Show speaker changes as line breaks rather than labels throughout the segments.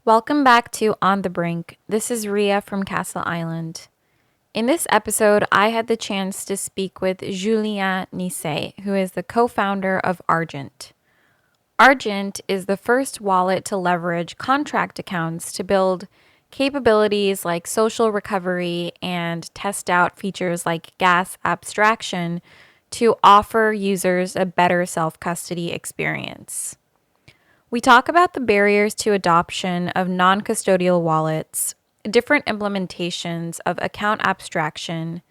Welcome back to On the Brink. This is Ria from Castle Island. In this episode, I had the chance to speak with Julien Niset, who is the co founder of Argent. Argent is the first wallet to leverage contract accounts to build capabilities like social recovery and test out features like gas abstraction to offer users a better self custody experience. We talk about the barriers to adoption of non custodial wallets, different implementations of account abstraction,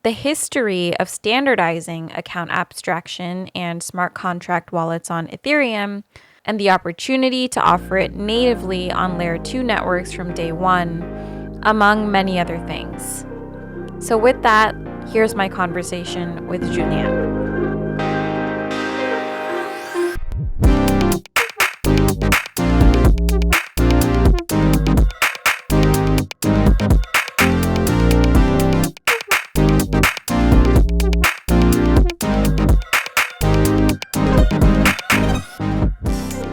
the history of standardizing account abstraction and smart contract wallets on Ethereum, and the opportunity to offer it natively on Layer 2 networks from day one, among many other things. So, with that, here's my conversation with Julien.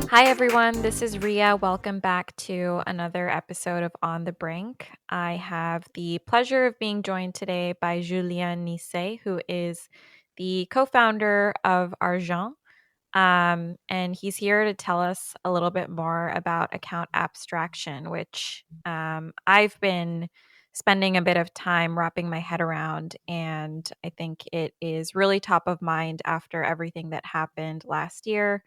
Hi, everyone. This is Ria. Welcome back to another episode of On the Brink. I have the pleasure of being joined today by Julien Niset, who is the co-founder of Argent. And he's here to tell us a little bit more about account abstraction, which I've been spending a bit of time wrapping my head around. And I think it is really top of mind after everything that happened last year,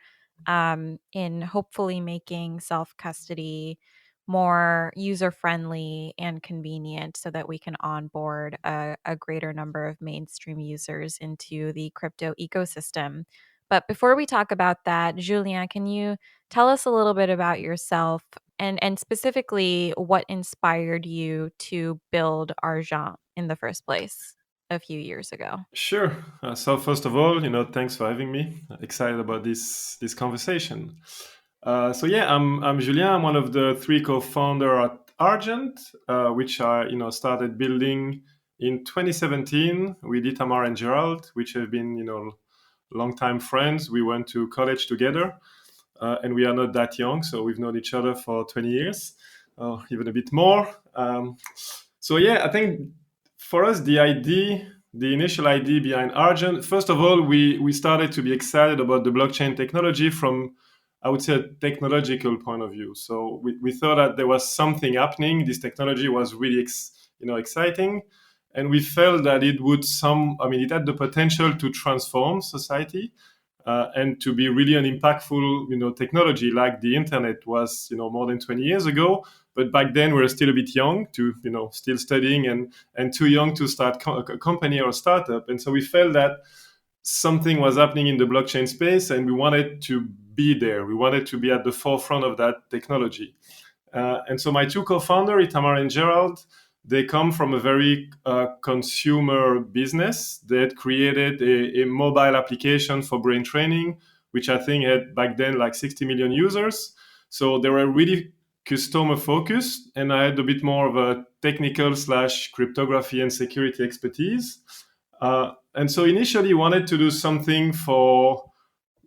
in hopefully making self custody more user friendly and convenient so that we can onboard a greater number of mainstream users into the crypto ecosystem. But before we talk about that, Julien, can you tell us a little bit about yourself and specifically what inspired you to build Argent in the first place a few years ago?
Sure. So first of all, thanks for having me. Excited about this conversation. So yeah, I'm Julien. I'm one of the three co-founder at Argent, which I started building in 2017 with Itamar and Gerald, which have been longtime friends. We went to college together, and we are not that young, so we've known each other for 20 years, even a bit more. So yeah, I think for us the initial idea behind Argent, first of all, we started to be excited about the blockchain technology from, I would say, a technological point of view. So we thought that there was something happening. This technology was really exciting, and we felt that it had the potential to transform society, and to be really an impactful technology like the internet was more than 20 years ago. But back then we were still a bit young to still studying and too young to start a company or a startup. And so we felt that something was happening in the blockchain space, and we wanted to be there. We wanted to be at the forefront of that technology. And so my two co-founders, Itamar and Gerald, they come from a very consumer business that created a mobile application for brain training, which I think had back then like 60 million users. So they were really customer focused, and I had a bit more of a technical slash cryptography and security expertise. And so initially wanted to do something for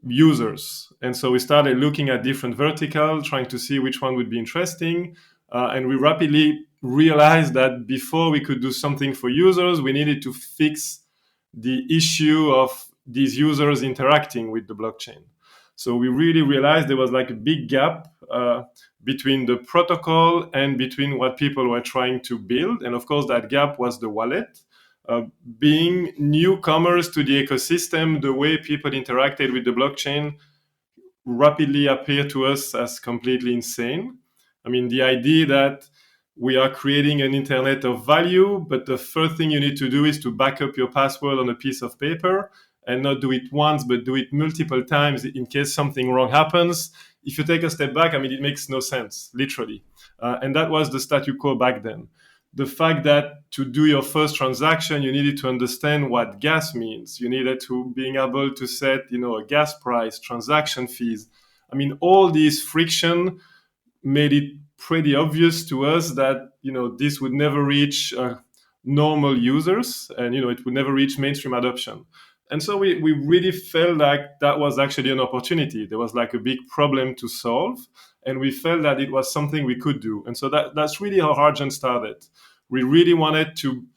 users. And so we started looking at different verticals, trying to see which one would be interesting. And we rapidly realized that before we could do something for users, we needed to fix the issue of these users interacting with the blockchain. So we really realized there was like a big gap between the protocol and between what people were trying to build. And of course, that gap was the wallet. Being newcomers to the ecosystem, the way people interacted with the blockchain rapidly appeared to us as completely insane. I mean, the idea that we are creating an internet of value, but the first thing you need to do is to back up your password on a piece of paper, and not do it once, but do it multiple times in case something wrong happens. If you take a step back, I mean, it makes no sense, literally. And that was the statu quo back then. The fact that to do your first transaction, you needed to understand what gas means. You needed to being able to set, a gas price, transaction fees. I mean, all these friction made it pretty obvious to us that, this would never reach normal users, and, it would never reach mainstream adoption. And so we really felt like that was actually an opportunity. There was like a big problem to solve. and we felt that it was something we could do. And so that's really how Argent started. We really wanted to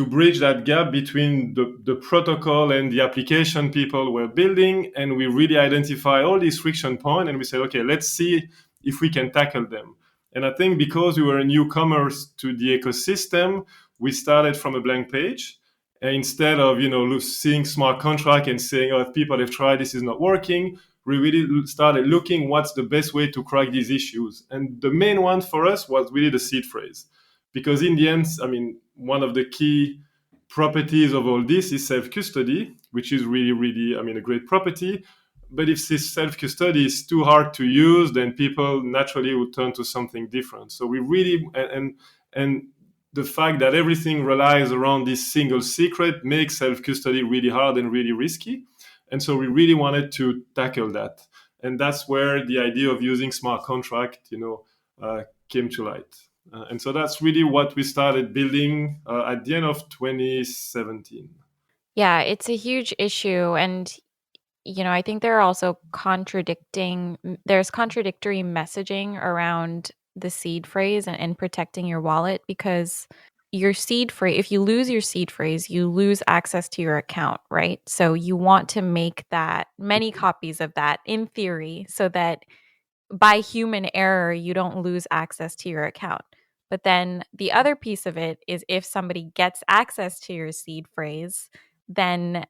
bridge that gap between the protocol and the application people were building, and we really identify all these friction points, and we said, okay, let's see if we can tackle them. And I think because we were newcomers to the ecosystem, we started from a blank page. And instead of seeing smart contract and saying, oh, if people have tried, this is not working, we really started looking what's the best way to crack these issues. And the main one for us was really the seed phrase, because in the end, I mean, one of the key properties of all this is self-custody, which is really, really, I mean, a great property. But if this self-custody is too hard to use, then people naturally will turn to something different. So we really, and the fact that everything relies around this single secret makes self-custody really hard and really risky. And so we really wanted to tackle that. And that's where the idea of using smart contract, came to light. And so that's really what we started building at the end of 2017.
Yeah, it's a huge issue. And, I think there are also there's contradictory messaging around the seed phrase and protecting your wallet, because your seed phrase, if you lose your seed phrase, you lose access to your account, right? So you want to make that many copies of that in theory so that by human error, you don't lose access to your account. But then the other piece of it is if somebody gets access to your seed phrase, then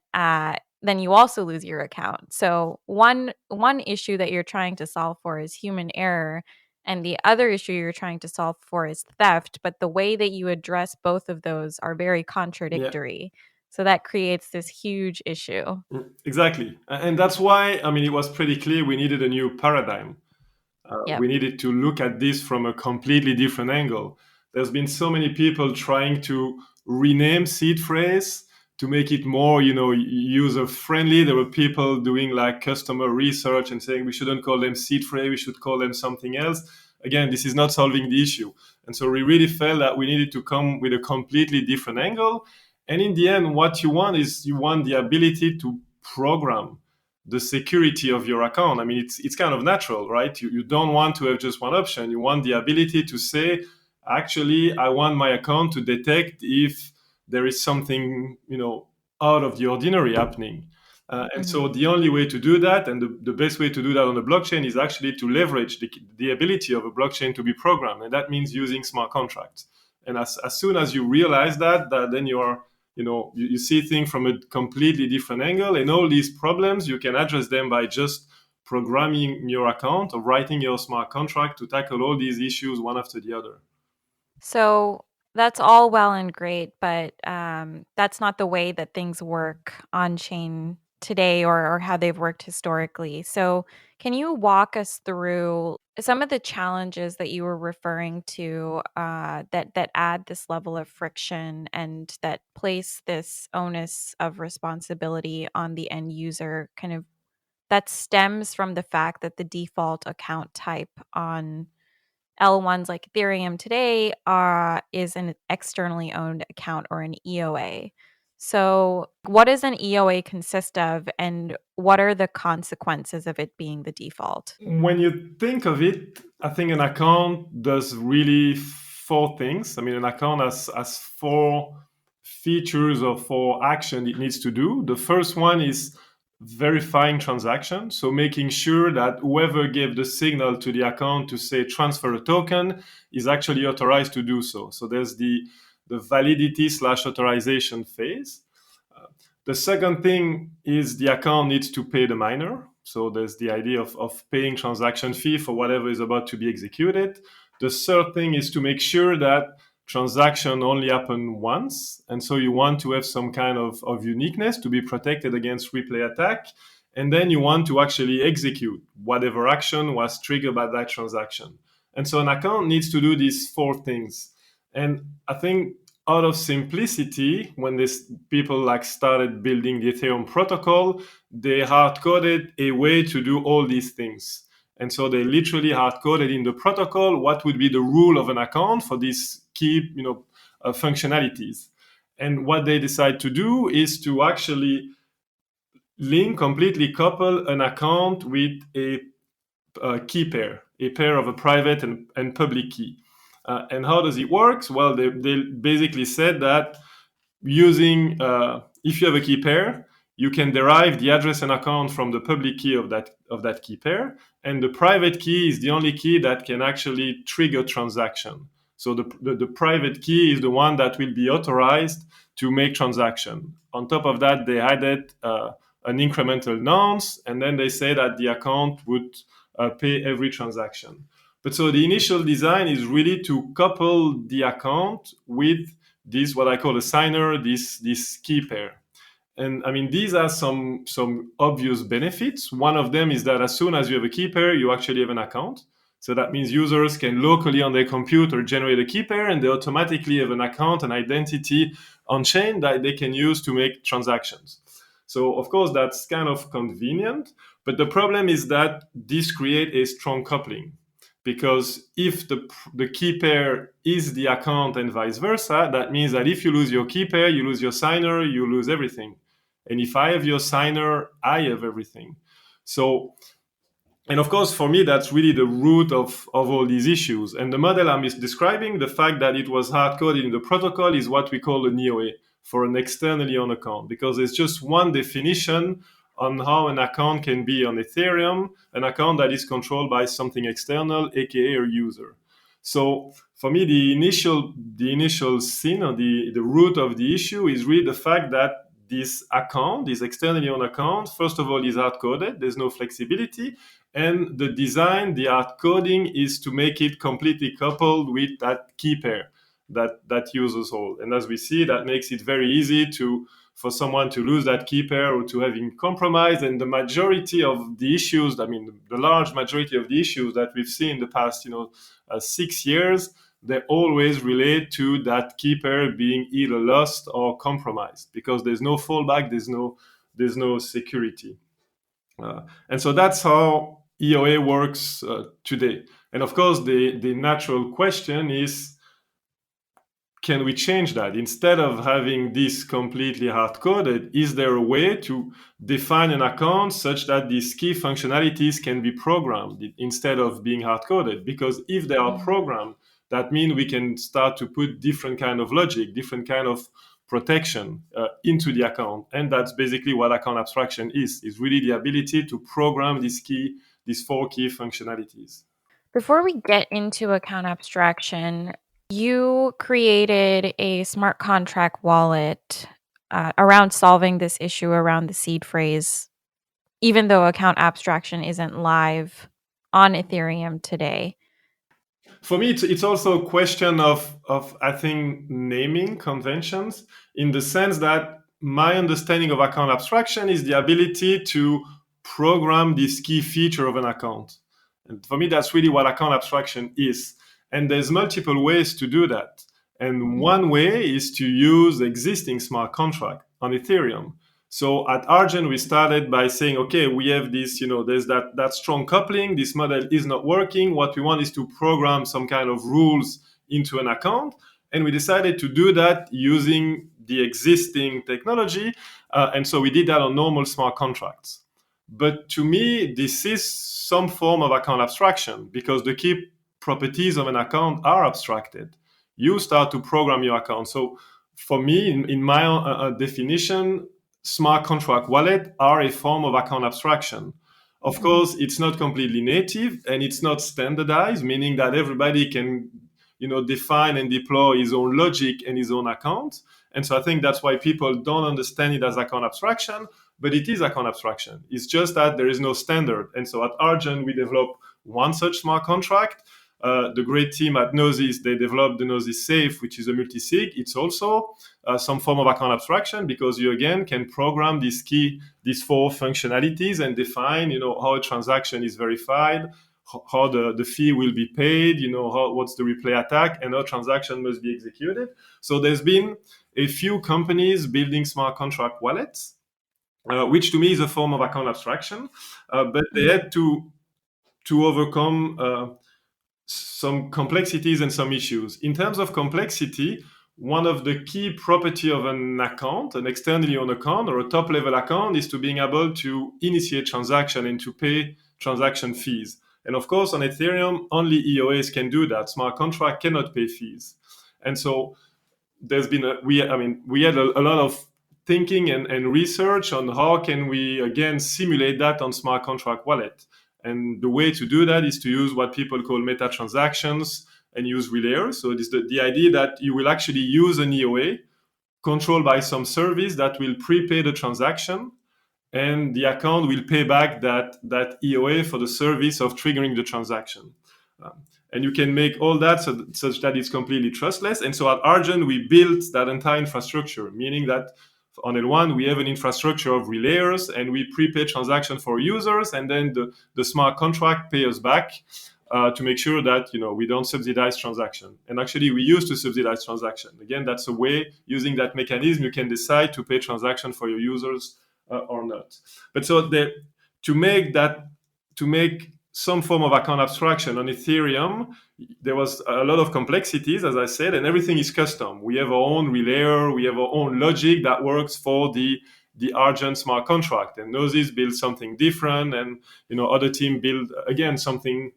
you also lose your account. So one issue that you're trying to solve for is human error, and the other issue you're trying to solve for is theft. But the way that you address both of those are very
Yeah.
contradictory. So that creates this huge issue.
Exactly. And that's why, I mean, it was pretty clear we needed a new paradigm.
Yep.
We needed to look at this from a completely different angle. There's been so many people trying to rename seed phrase to make it more, user friendly. There were people doing like customer research and saying we shouldn't call them seed phrase, we should call them something else. Again, this is not solving the issue. And so we really felt that we needed to come with a completely different angle. And in the end, what you want is you want the ability to program the security of your account. I mean, it's kind of natural, right? You don't want to have just one option. You want the ability to say, actually, I want my account to detect if there is something, out of the ordinary happening. And so the only way to do that, and the best way to do that on the blockchain, is actually to leverage the ability of a blockchain to be programmed. And that means using smart contracts. And as soon as you realize that then you are, you see things from a completely different angle, and all these problems you can address them by just programming your account or writing your smart contract to tackle all these issues one after the other.
So that's all well and great, but that's not the way that things work on chain today, or how they've worked historically. So, can you walk us through some of the challenges that you were referring to, that add this level of friction and that place this onus of responsibility on the end user, kind of that stems from the fact that the default account type on L1s like Ethereum today is an externally owned account, or an EOA. So, what does an EOA consist of, and what are the consequences of it being the default?
When you think of it, I think an account does really four things. I mean, an account has four features or four actions it needs to do. The first one is verifying transactions, so making sure that whoever gave the signal to the account to say transfer a token is actually authorized to do so. So there's the validity / authorization phase. The second thing is the account needs to pay the miner. So there's the idea of paying transaction fee for whatever is about to be executed. The third thing is to make sure that transaction only happen once. And so you want to have some kind of uniqueness to be protected against replay attack. And then you want to actually execute whatever action was triggered by that transaction. And so an account needs to do these four things. And I think out of simplicity, when these people like started building the Ethereum protocol, they hard coded a way to do all these things. And so they literally hard coded in the protocol what would be the rule of an account for these key, functionalities. And what they decide to do is to actually completely couple an account with a key pair, a pair of a private and public key. And how does it work? Well, they basically said that using if you have a key pair, you can derive the address and account from the public key of that key pair, and the private key is the only key that can actually trigger transaction. So the private key is the one that will be authorized to make transaction. On top of that, they added an incremental nonce, and then they say that the account would pay every transaction. But so the initial design is really to couple the account with this, what I call a signer, this key pair. And I mean, these are some obvious benefits. One of them is that as soon as you have a key pair, you actually have an account. So that means users can locally on their computer generate a key pair, and they automatically have an account, an identity on chain that they can use to make transactions. So of course that's kind of convenient, but the problem is that this creates a strong coupling, because if the key pair is the account and vice versa, that means that if you lose your key pair, you lose your signer, you lose everything. And if I have your signer, I have everything. So, and of course, for me, that's really the root of all these issues. And the model I'm describing, the fact that it was hard coded in the protocol, is what we call an EOA, for an externally owned account, because there's just one definition on how an account can be on Ethereum, an account that is controlled by something external, aka a user. So for me, the initial sin, or the root of the issue, is really the fact that this account, this externally owned account, first of all, is hard coded. There's no flexibility. And the design, the hard coding, is to make it completely coupled with that key pair that users hold. And as we see, that makes it very easy for someone to lose that key pair or to have him compromised. And the majority of the issues, I mean, the large majority of the issues that we've seen in the past, 6 years, they always relate to that key pair being either lost or compromised, because there's no fallback, there's no security. And so that's how EOA works today. And of course, the natural question is, can we change that? Instead of having this completely hard-coded, is there a way to define an account such that these key functionalities can be programmed instead of being hard-coded? Because if they are programmed, that means we can start to put different kind of logic, different kind of protection into the account. And that's basically what account abstraction is really the ability to program these 4 key functionalities.
Before we get into account abstraction, you created a smart contract wallet around solving this issue around the seed phrase, even though account abstraction isn't live on Ethereum today.
For me, it's also a question of I think naming conventions, in the sense that my understanding of account abstraction is the ability to program this key feature of an account. And for me, that's really what account abstraction is. And there's multiple ways to do that. And one way is to use existing smart contract on Ethereum. So at Argent, we started by saying, okay, we have this, there's that strong coupling. This model is not working. What we want is to program some kind of rules into an account. And we decided to do that using the existing technology. And so we did that on normal smart contracts. But to me, this is some form of account abstraction, because the key properties of an account are abstracted. You start to program your account. So for me, in my definition, smart contract wallet are a form of account abstraction. Of course, it's not completely native and it's not standardized, meaning that everybody can, define and deploy his own logic and his own account. And so I think that's why people don't understand it as account abstraction, but it is account abstraction. It's just that there is no standard. And so at Argent, we developed one such smart contract. The great team at Gnosis, they developed the Gnosis Safe, which is a multi-sig. It's also some form of account abstraction, because you again can program these 4 functionalities and define, how a transaction is verified, how the fee will be paid, what's the replay attack, and how transaction must be executed. So there's been a few companies building smart contract wallets, which to me is a form of account abstraction, but they had to overcome some complexities and some issues. In terms of complexity, one of the key property of an account, an externally owned account or a top-level account, is to being able to initiate transaction and to pay transaction fees. And of course, on Ethereum, only EOAs can do that. Smart contract cannot pay fees. And so there's been we had a lot of thinking and research on how can we again simulate that on smart contract wallet. And the way to do that is to use what people call meta transactions and use relayers. So it is the idea that you will actually use an EOA controlled by some service that will prepay the transaction, and the account will pay back that EOA for the service of triggering the transaction. And you can make all that such that it's completely trustless. And so at Argent, we built that entire infrastructure, meaning that on L1, we have an infrastructure of relayers, and we prepay transaction for users, and then the smart contract pay us back to make sure that we don't subsidize transaction. And actually, we used to subsidize transaction. Again, that's a way, using that mechanism, you can decide to pay transaction for your users or not. But so to make that to make some form of account abstraction on Ethereum, there was a lot of complexities, as I said, and everything is custom. We have our own relayer, we have our own logic that works for the Argent smart contract, and Gnosis build something different, and other team build again something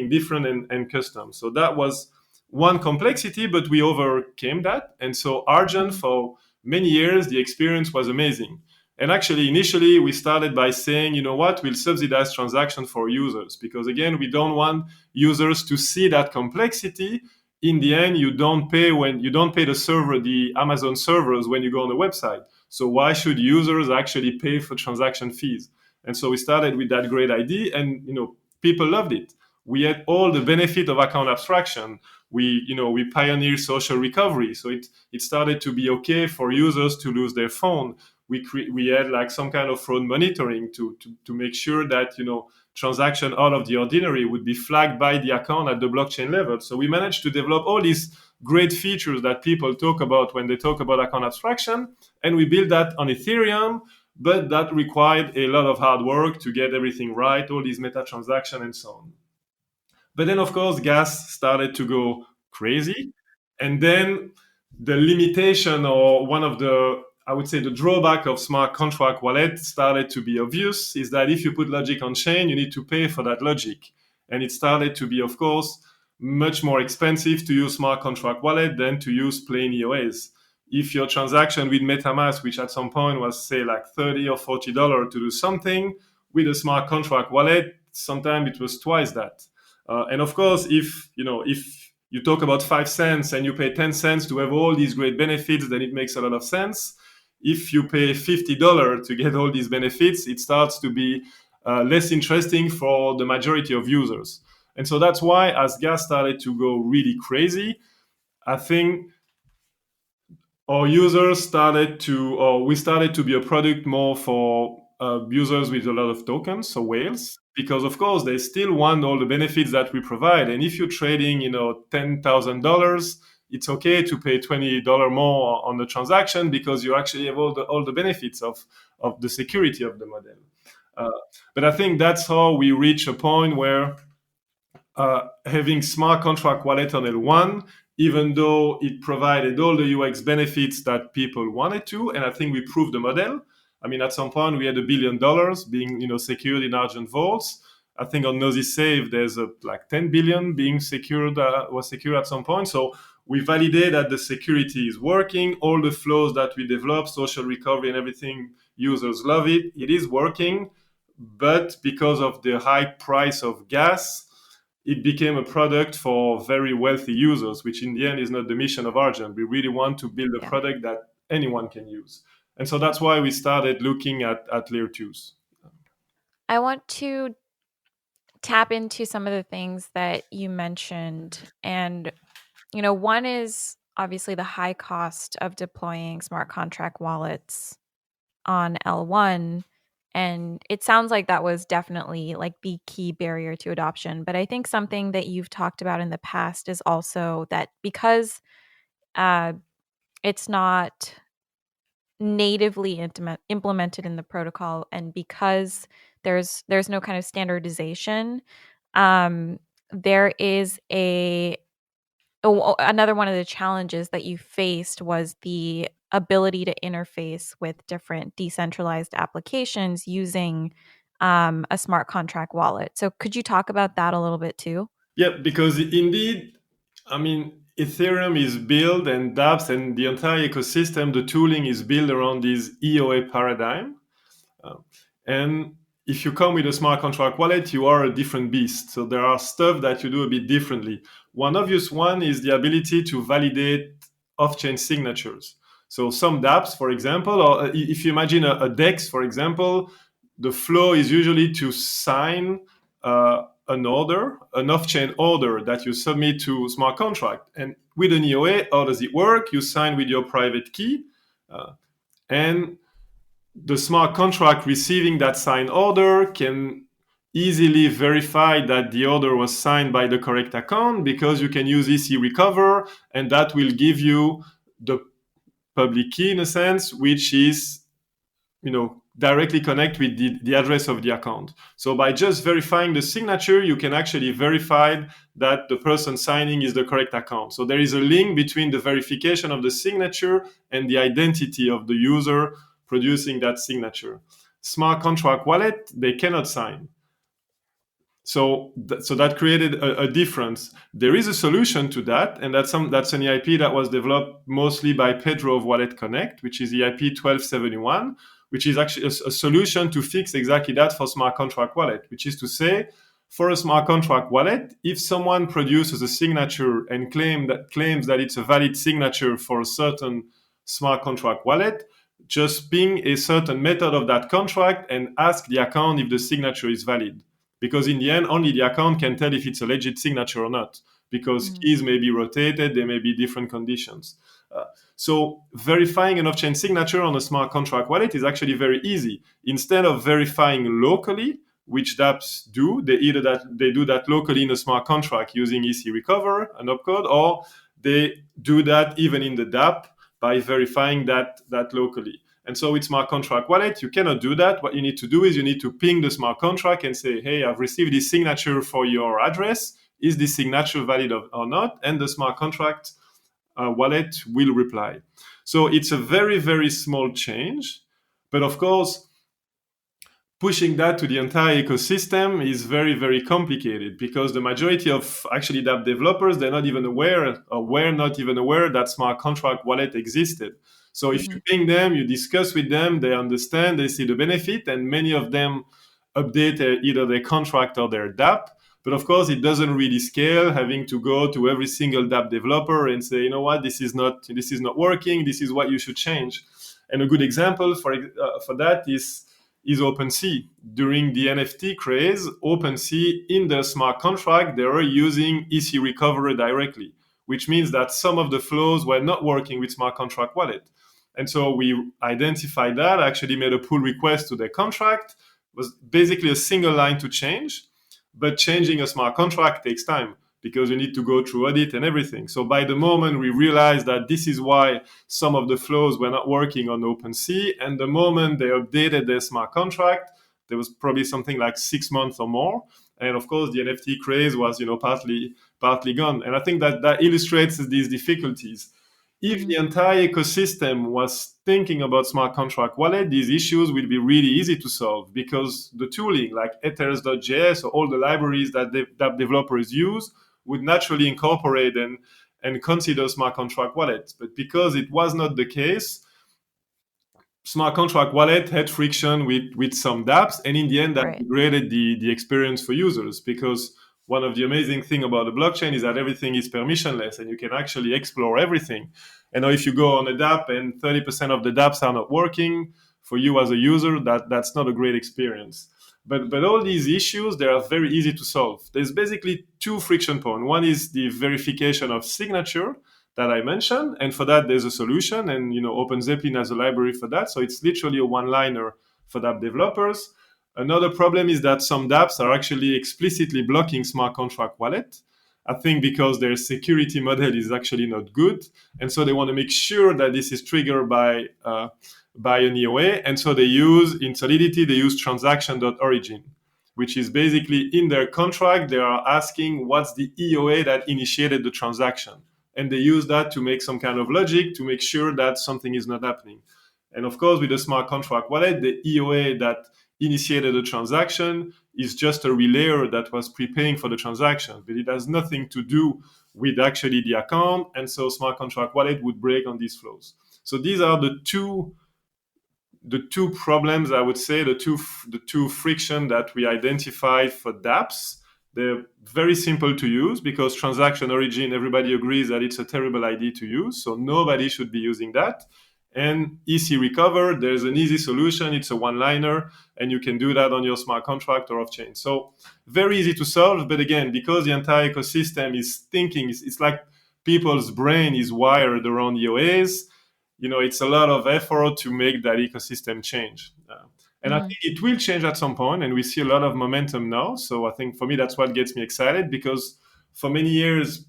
different and custom. So that was one complexity, but we overcame that. And so Argent, for many years, the experience was amazing. And actually, initially, we started by saying, you know what, we'll subsidize transaction for users, because again, we don't want users to see that complexity. In the end, you don't pay the server, the Amazon servers, when you go on the website. So why should users actually pay for transaction fees? And so we started with that great idea, and people loved it. We had all the benefit of account abstraction. We pioneered social recovery, so it started to be okay for users to lose their phone. We had like some kind of fraud monitoring to make sure that transaction out of the ordinary would be flagged by the account at the blockchain level. So we managed to develop all these great features that people talk about when they talk about account abstraction, and we built that on Ethereum. But that required a lot of hard work to get everything right, all these meta transactions and so on. But then, of course, gas started to go crazy. And then the limitation, or one of the, I would say, the drawback of smart contract wallet started to be obvious, is that if you put logic on chain, you need to pay for that logic. And it started to be, of course, much more expensive to use smart contract wallet than to use plain EOAs. If your transaction with MetaMask, which at some point was, say, like $30 or $40 to do something, with a smart contract wallet, sometimes it was twice that. And of course, if you talk about 5 cents and you pay 10 cents to have all these great benefits, then it makes a lot of sense. If you pay $50 to get all these benefits, it starts to be less interesting for the majority of users. And so that's why, as gas started to go really crazy, I think our users started to, or we started to be a product more for users with a lot of tokens, so whales, because of course they still want all the benefits that we provide. And if you're trading, $10,000, it's okay to pay $20 more on the transaction, because you actually have all the benefits of the security of the model. But I think that's how we reach a point where having smart contract wallet on L1, even though it provided all the UX benefits that people wanted to, and I think we proved the model. I mean, at some point we had $1 billion being secured in Argent vaults. I think on Gnosis Save there's like 10 billion being secured, was secured at some point. So we validate that the security is working. All the flows that we develop, social recovery and everything, users love it. It is working, but because of the high price of gas, it became a product for very wealthy users, which in the end is not the mission of Argent. We really want to build a product that anyone can use. And so that's why we started looking at layer twos.
I want to tap into some of the things that you mentioned. And, one is obviously the high cost of deploying smart contract wallets on L1. And it sounds like that was definitely like the key barrier to adoption. But I think something that you've talked about in the past is also that because uh, it's not natively implemented in the protocol, and because there's no kind of standardization, there is another one of the challenges that you faced was the ability to interface with different decentralized applications using a smart contract wallet. So could you talk about that a little bit too?
Yeah, because indeed, I mean, Ethereum is built and dApps and the entire ecosystem, the tooling is built around this EOA paradigm. Uh, and if you come with a smart contract wallet, you are a different beast. So there are stuff that you do a bit differently. One obvious one is the ability to validate off-chain signatures. So some dApps, for example, or if you imagine a DEX, for example, the flow is usually to sign an order, an off-chain order that you submit to smart contract. And with an EOA, how does it work? You sign with your private key, and the smart contract receiving that signed order can easily verify that the order was signed by the correct account, because you can use EC recover, and that will give you the public key in a sense, which is, directly connect with the address of the account. So by just verifying the signature, you can actually verify that the person signing is the correct account. So there is a link between the verification of the signature and the identity of the user producing that signature. Smart contract wallet, they cannot sign. So that created a difference. There is a solution to that, and that's an EIP that was developed mostly by Pedro of Wallet Connect, which is EIP 1271, which is actually a solution to fix exactly that for smart contract wallet, which is to say, for a smart contract wallet, if someone produces a signature and claims that it's a valid signature for a certain smart contract wallet, just ping a certain method of that contract and ask the account if the signature is valid. Because in the end, only the account can tell if it's a legit signature or not, because keys may be rotated, there may be different conditions. So verifying an off-chain signature on a smart contract wallet is actually very easy. Instead of verifying locally, which dApps do, they do that locally in a smart contract using EC recover, an opcode, or they do that even in the dApp by verifying that locally. And so with smart contract wallet, you cannot do that. What you need to do is you need to ping the smart contract and say, hey, I've received this signature for your address. Is this signature valid or not? And the smart contract wallet will reply. So it's a very, very small change. But of course, pushing that to the entire ecosystem is very, very complicated, because the majority of actually dApp developers, they're not even aware, or were not even aware, that smart contract wallet existed. So if you ping them, you discuss with them, they understand, they see the benefit, and many of them update either their contract or their dApp. But of course, it doesn't really scale, having to go to every single dApp developer and say, you know what, this is not working, this is what you should change. And a good example for that is OpenSea. During the NFT craze, OpenSea, in their smart contract, they were using EC recovery directly, which means that some of the flows were not working with smart contract wallet. And so we identified that, actually made a pull request to their contract. It was basically a single line to change, but changing a smart contract takes time, because you need to go through audit and everything. So by the moment we realized that this is why some of the flows were not working on OpenSea, and the moment they updated their smart contract, there was probably something like 6 months or more. And of course, the NFT craze was, partly gone. And I think that illustrates these difficulties. If the entire ecosystem was thinking about smart contract wallet, these issues will be really easy to solve, because the tooling like ethers.js or all the libraries that developers use would naturally incorporate and consider smart contract wallets. But because it was not the case, smart contract wallet had friction with some dApps, and in the end, that degraded the experience for users, because one of the amazing things about the blockchain is that everything is permissionless, and you can actually explore everything. And now if you go on a dApp and 30% of the dApps are not working, for you as a user, that's not a great experience. But all these issues, they are very easy to solve. There's basically two friction points. One is the verification of signature that I mentioned, and for that there's a solution, and OpenZeppelin has a library for that. So it's literally a one-liner for dApp developers. Another problem is that some dApps are actually explicitly blocking smart contract wallet. I think because their security model is actually not good, and so they want to make sure that this is triggered by an EOA. And so in Solidity, they use transaction.origin, which is basically in their contract, they are asking what's the EOA that initiated the transaction. And they use that to make some kind of logic to make sure that something is not happening. And of course, with the smart contract wallet, the EOA that initiated a transaction is just a relayer that was preparing for the transaction, but it has nothing to do with actually the account. And so smart contract wallet would break on these flows. So these are the two problems, I would say, the two friction that we identified for dApps. They're very simple to use because transaction origin, everybody agrees that it's a terrible idea to use, so nobody should be using that. And EC recover, there's an easy solution. It's a one-liner, and you can do that on your smart contract or off-chain. So very easy to solve, but again, because the entire ecosystem is thinking, it's like people's brain is wired around EOAs. It's a lot of effort to make that ecosystem change. And I think it will change at some point, and we see a lot of momentum now. So I think for me, that's what gets me excited, because for many years,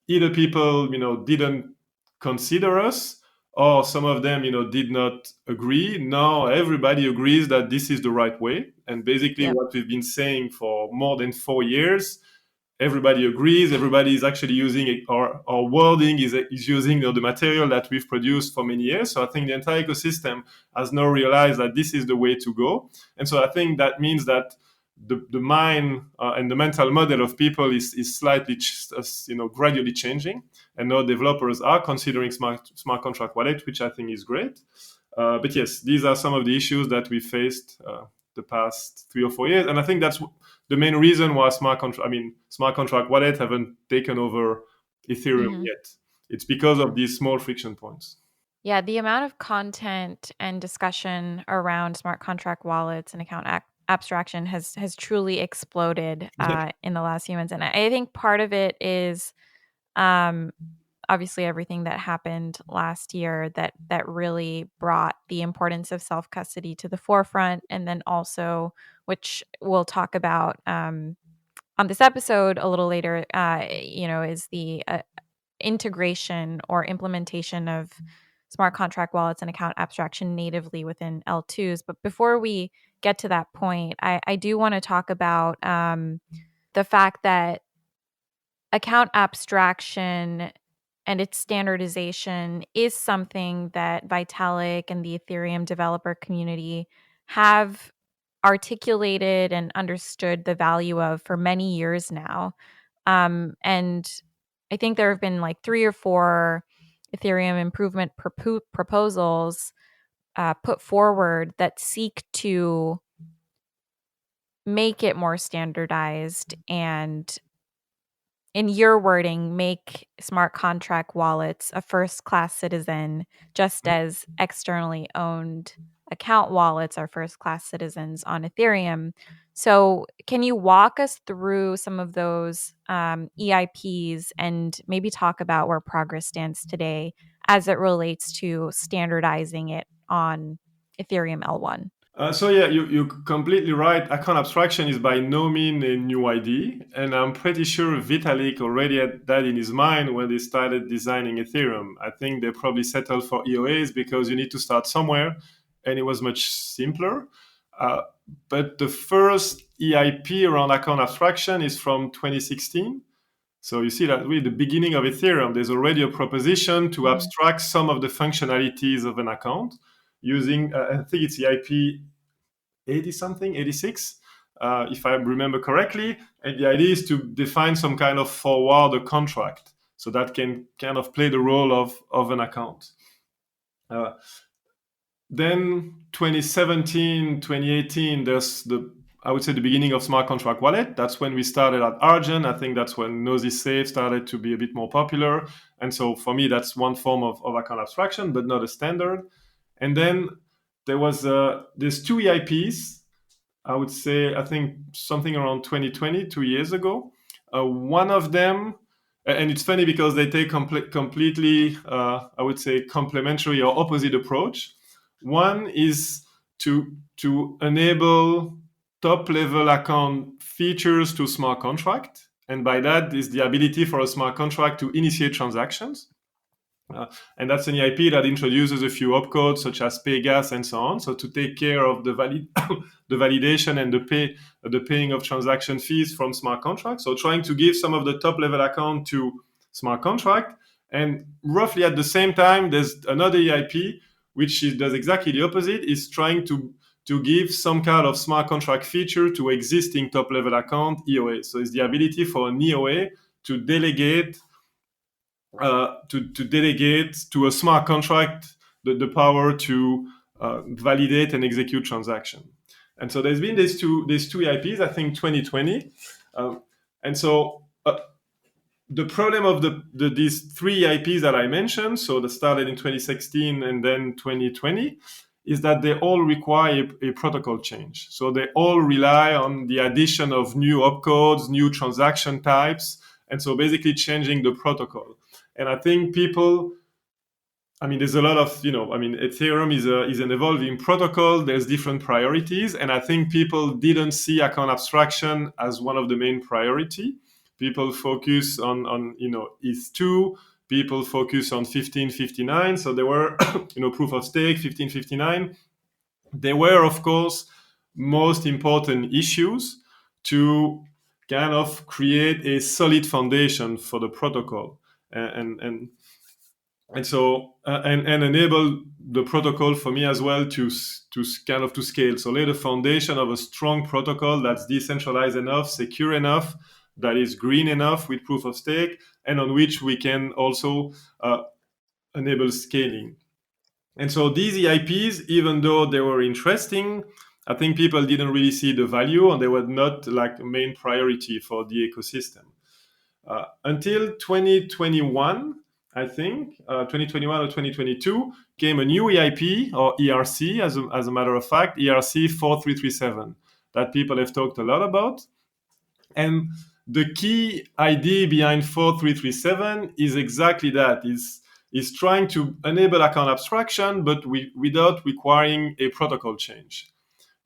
either people, didn't consider us, or some of them, did not agree. Now everybody agrees that this is the right way. And basically
Yep.
what we've been saying for more than 4 years, everybody agrees. Everybody is actually using it. Our wording is using the material that we've produced for many years. So I think the entire ecosystem has now realized that this is the way to go. And so I think that means that the mind and the mental model of people is slightly gradually changing, and now developers are considering smart contract wallet, which I think is great. But yes, these are some of the issues that we faced the past 3 or 4 years, and I think that's the main reason why smart contract wallet haven't taken over Ethereum yet. It's because of these small friction points.
Yeah, the amount of content and discussion around smart contract wallets and account abstraction has truly exploded in the last few months, and I think part of it is um, obviously everything that happened last year that really brought the importance of self custody to the forefront, and then also, which we'll talk about on this episode a little later, is the integration or implementation of smart contract wallets and account abstraction natively within L2s. But before we get to that point, I do want to talk about the fact that account abstraction and its standardization is something that Vitalik and the Ethereum developer community have articulated and understood the value of for many years now. And I think there have been like 3 or 4 Ethereum improvement proposals put forward that seek to make it more standardized and, in your wording, make smart contract wallets a first-class citizen, just as externally owned account wallets are first-class citizens on Ethereum. So can you walk us through some of those EIPs and maybe talk about where progress stands today as it relates to standardizing it on Ethereum L1?
So yeah, you're completely right. Account abstraction is by no means a new idea, and I'm pretty sure Vitalik already had that in his mind when they started designing Ethereum. I think they probably settled for EOAs because you need to start somewhere, and it was much simpler. Uh, but the first EIP around account abstraction is from 2016. So you see that with the beginning of Ethereum, there's already a proposition to abstract some of the functionalities of an account using, I think it's EIP 80 something, 86, if I remember correctly. And the idea is to define some kind of forwarder contract so that can kind of play the role of an account. Then 2017, 2018, there's I would say the beginning of smart contract wallet. That's when we started at Argent. I think that's when Nosy Safe started to be a bit more popular. And so for me, that's one form of account abstraction, but not a standard. And then there's 2 EIPs, I would say, I think something around 2020, 2 years ago. One of them, and it's funny because they take completely, I would say, complementary or opposite approach. One is to enable top-level account features to smart contract, and by that is the ability for a smart contract to initiate transactions. And that's an EIP that introduces a few opcodes such as pay gas and so on. So to take care of the the validation and the paying of transaction fees from smart contracts. So trying to give some of the top level account to smart contract. And roughly at the same time, there's another EIP which does exactly the opposite. Is trying to to give some kind of smart contract feature to existing top-level account EOA. So it's the ability for an EOA to delegate to a smart contract the power to validate and execute transaction. And so there's been these two EIPs, I think 2020. And so the problem of these three EIPs that I mentioned, so that started in 2016 and then 2020, is that they all require a protocol change. So they all rely on the addition of new opcodes, new transaction types, and so basically changing the protocol. And I think people, there's a lot of, Ethereum is an evolving protocol. There's different priorities. And I think people didn't see account abstraction as one of the main priority. People focus on ETH2. People focus on 1559. So there were, proof of stake, 1559. There were, of course, most important issues to kind of create a solid foundation for the protocol and so enable the protocol for me as well to kind of to scale. So lay the foundation of a strong protocol that's decentralized enough, secure enough, that is green enough with proof of stake, and on which we can also enable scaling. And so these EIPs, even though they were interesting, I think people didn't really see the value, and they were not like a main priority for the ecosystem. Until 2021, I think, 2021 or 2022, came a new EIP, or ERC, as a matter of fact, ERC 4337, that people have talked a lot about. And the key idea behind 4337 is exactly that, is trying to enable account abstraction, but without requiring a protocol change.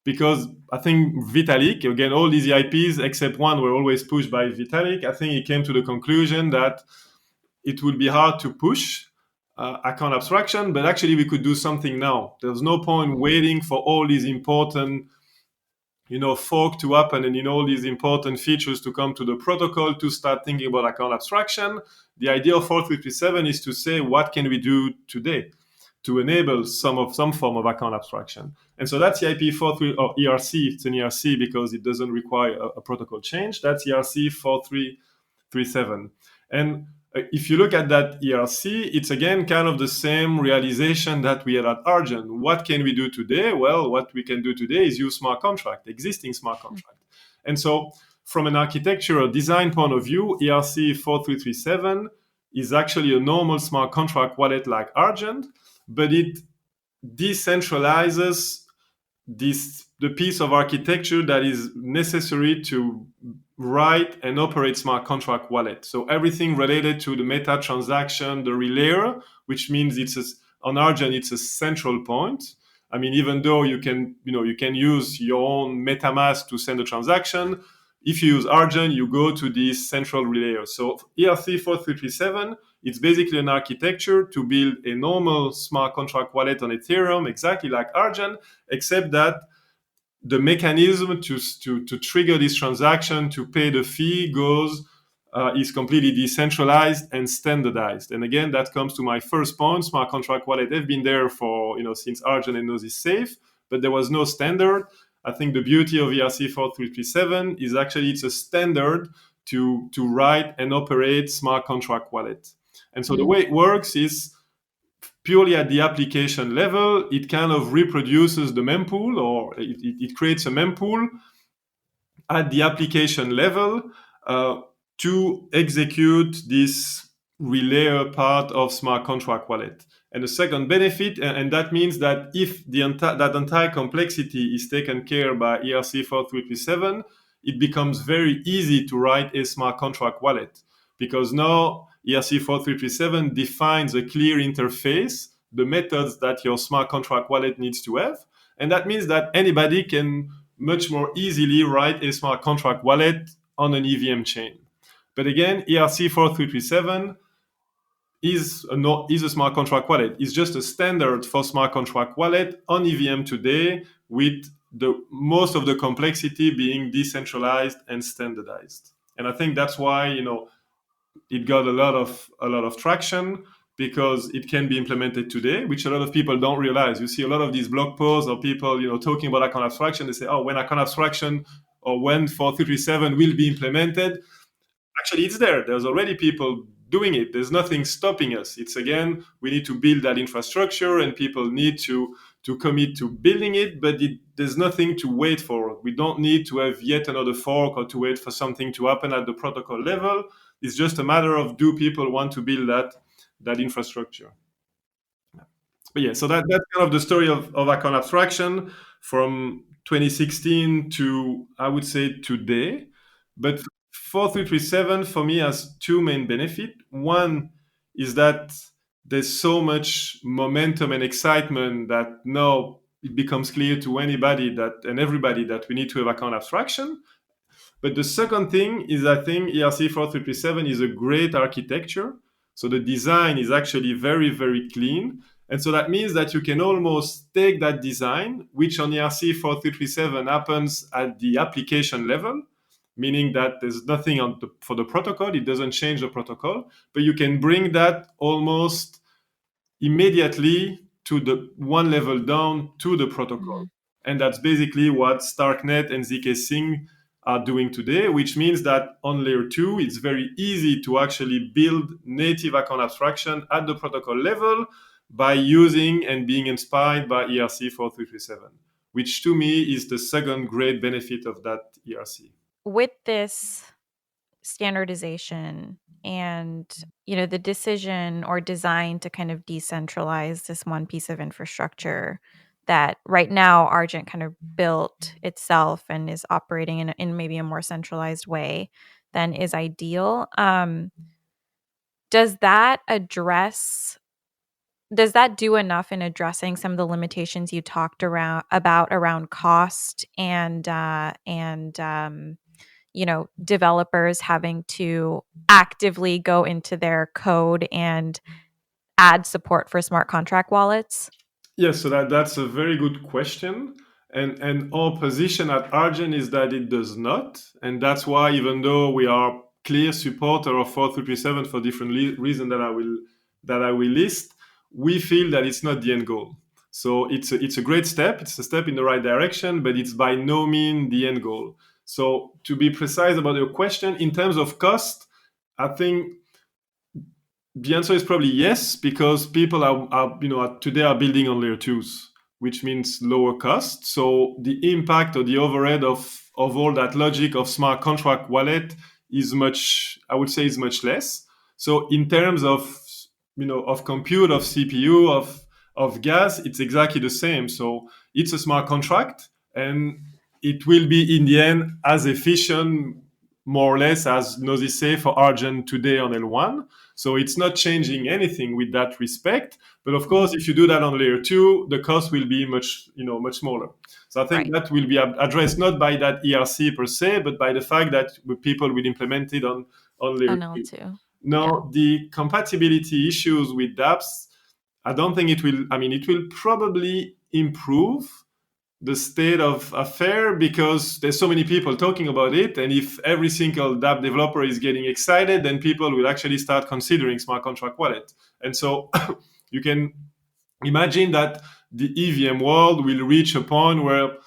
Because I think Vitalik, again, all these EIPs except one were always pushed by Vitalik. I think he came to the conclusion that it would be hard to push account abstraction, but actually we could do something now. There's no point waiting for all these important, fork to happen and all these important features to come to the protocol to start thinking about account abstraction. The idea of 4337 is to say, what can we do today to enable some form of account abstraction? And so that's EIP 43 or ERC. It's an ERC because it doesn't require a protocol change. That's ERC 4337. And if you look at that ERC, it's again kind of the same realization that we had at Argent. What can we do today? Well, what we can do today is use smart contract, existing smart contract. And so from an architectural design point of view, ERC 4337 is actually a normal smart contract wallet like Argent, but it decentralizes the piece of architecture that is necessary to write and operate smart contract wallet. So everything related to the meta transaction, the relayer, which means on Argent, it's a central point. Even though you can use your own MetaMask to send a transaction, if you use Argent, you go to this central relayer. So ERC 4337, it's basically an architecture to build a normal smart contract wallet on Ethereum, exactly like Argent, except that the mechanism to trigger this transaction, to pay the fee, is completely decentralized and standardized. And again, that comes to my first point. Smart contract wallet have been there for since Argent and Node is safe, but there was no standard. I think the beauty of ERC 4337 is actually it's a standard to write and operate smart contract wallet. And so the way it works is purely at the application level. It kind of reproduces the mempool, or it creates a mempool at the application level to execute this relayer part of smart contract wallet. And the second benefit, and that means that if that entire complexity is taken care by ERC 4337, it becomes very easy to write a smart contract wallet, because now ERC 4337 defines a clear interface, the methods that your smart contract wallet needs to have. And that means that anybody can much more easily write a smart contract wallet on an EVM chain. But again, ERC 4337 is a smart contract wallet. It's just a standard for smart contract wallet on EVM today, with most of the complexity being decentralized and standardized. And I think that's why it got a lot of traction. because it can be implemented today, which a lot of people don't realize. You see a lot of these blog posts or people, talking about account abstraction. They say, oh, when account abstraction or when 4337 will be implemented. Actually, it's there. There's already people doing it. There's nothing stopping us. It's, again, we need to build that infrastructure and people need to commit to building it, but there's nothing to wait for. We don't need to have yet another fork or to wait for something to happen at the protocol level. It's just a matter of, do people want to build that infrastructure? But yeah, so that's kind of the story of account abstraction from 2016 to, I would say, today. But 4337 for me has two main benefits. One is that there's so much momentum and excitement that now it becomes clear to anybody that and everybody that we need to have account abstraction. But the second thing is, I think ERC 4337 is a great architecture. So the design is actually very, very clean. And so that means that you can almost take that design, which on ERC 4337 happens at the application level, meaning that there's nothing for the protocol, it doesn't change the protocol, but you can bring that almost immediately to the one level down to the protocol.
Mm-hmm.
And that's basically what Starknet and ZK Sync are doing today, which means that on layer 2, it's very easy to actually build native account abstraction at the protocol level by using and being inspired by ERC 4337, which to me is the second great benefit of that ERC.
With this standardization and the decision or design to kind of decentralize this one piece of infrastructure that right now Argent kind of built itself and is operating in maybe a more centralized way than is ideal. Does that do enough in addressing some of the limitations you talked about around cost and developers having to actively go into their code and add support for smart contract wallets?
Yes, so that's a very good question. And our position at Argent is that it does not. And that's why, even though we are clear supporter of 4337 for different reasons that I will list, we feel that it's not the end goal. So it's a great step. It's a step in the right direction, but it's by no means the end goal. So to be precise about your question, in terms of cost, I think the answer is probably yes, because people today are building on layer twos, which means lower cost. So the impact or the overhead of all that logic of smart contract wallet is much, I would say, is much less. So in terms of of compute, of CPU, of gas, it's exactly the same. So it's a smart contract, and it will be in the end as efficient, more or less, as Nosy say for Argent today on L1. So it's not changing anything with that respect. But of course, if you do that on layer 2, the cost will be much smaller. So I think
Right.
that will be addressed not by that ERC per se, but by the fact that people will implement it on layer
On
2.
L2.
Now,
Yeah.
the compatibility issues with dApps, I don't think it will. I mean, it will probably improve the state of affair because there's so many people talking about it, and if every single dApp developer is getting excited, then people will actually start considering smart contract wallet. And so you can imagine that the EVM world will reach a point where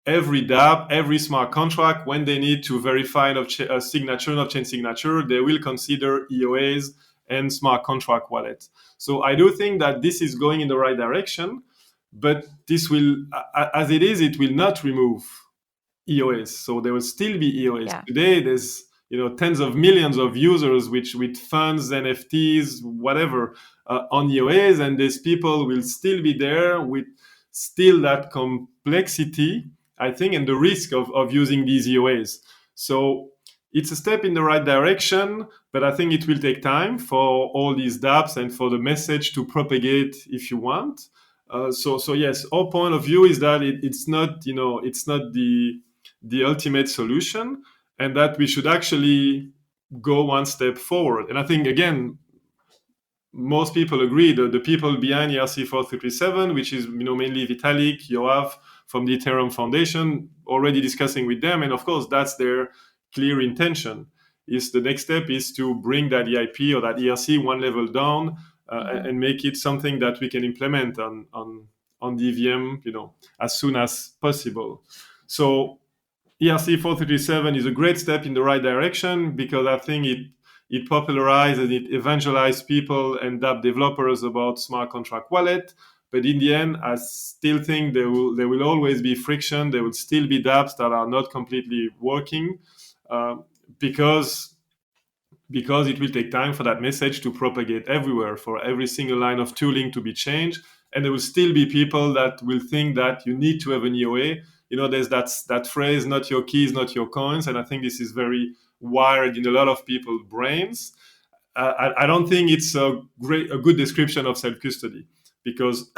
every dApp, every smart contract, when they need to verify a signature, of chain signature, they will consider EOAs and smart contract wallets. So I do think that this is going in the right direction, but this will, as it is, it will not remove EOS. So there will still be EOS.
Yeah.
Today, there's tens of millions of users which with funds, NFTs, whatever, on EOS, and these people will still be there with still that complexity, I think, and the risk of using these EOS. So it's a step in the right direction, but I think it will take time for all these dApps and for the message to propagate, if you want. So yes, our point of view is that it's not the ultimate solution, and that we should actually go one step forward. And I think, again, most people agree that the people behind ERC-4337, which is mainly Vitalik, Yoav from the Ethereum Foundation, already discussing with them, and of course that's their clear intention. Is the next step is to bring that EIP or that ERC one level down
Hmm.
and make it something that we can implement on the EVM, as soon as possible. So ERC-437 is a great step in the right direction because I think it popularized and it evangelized people and app developers about smart contract wallet. But in the end, I still think there will always be friction. There will still be dApps that are not completely working, uh, because it will take time for that message to propagate everywhere, for every single line of tooling to be changed. And there will still be people that will think that you need to have an EOA. There's that phrase, not your keys, not your coins. And I think this is very wired in a lot of people's brains. I don't think it's a good description of self-custody, because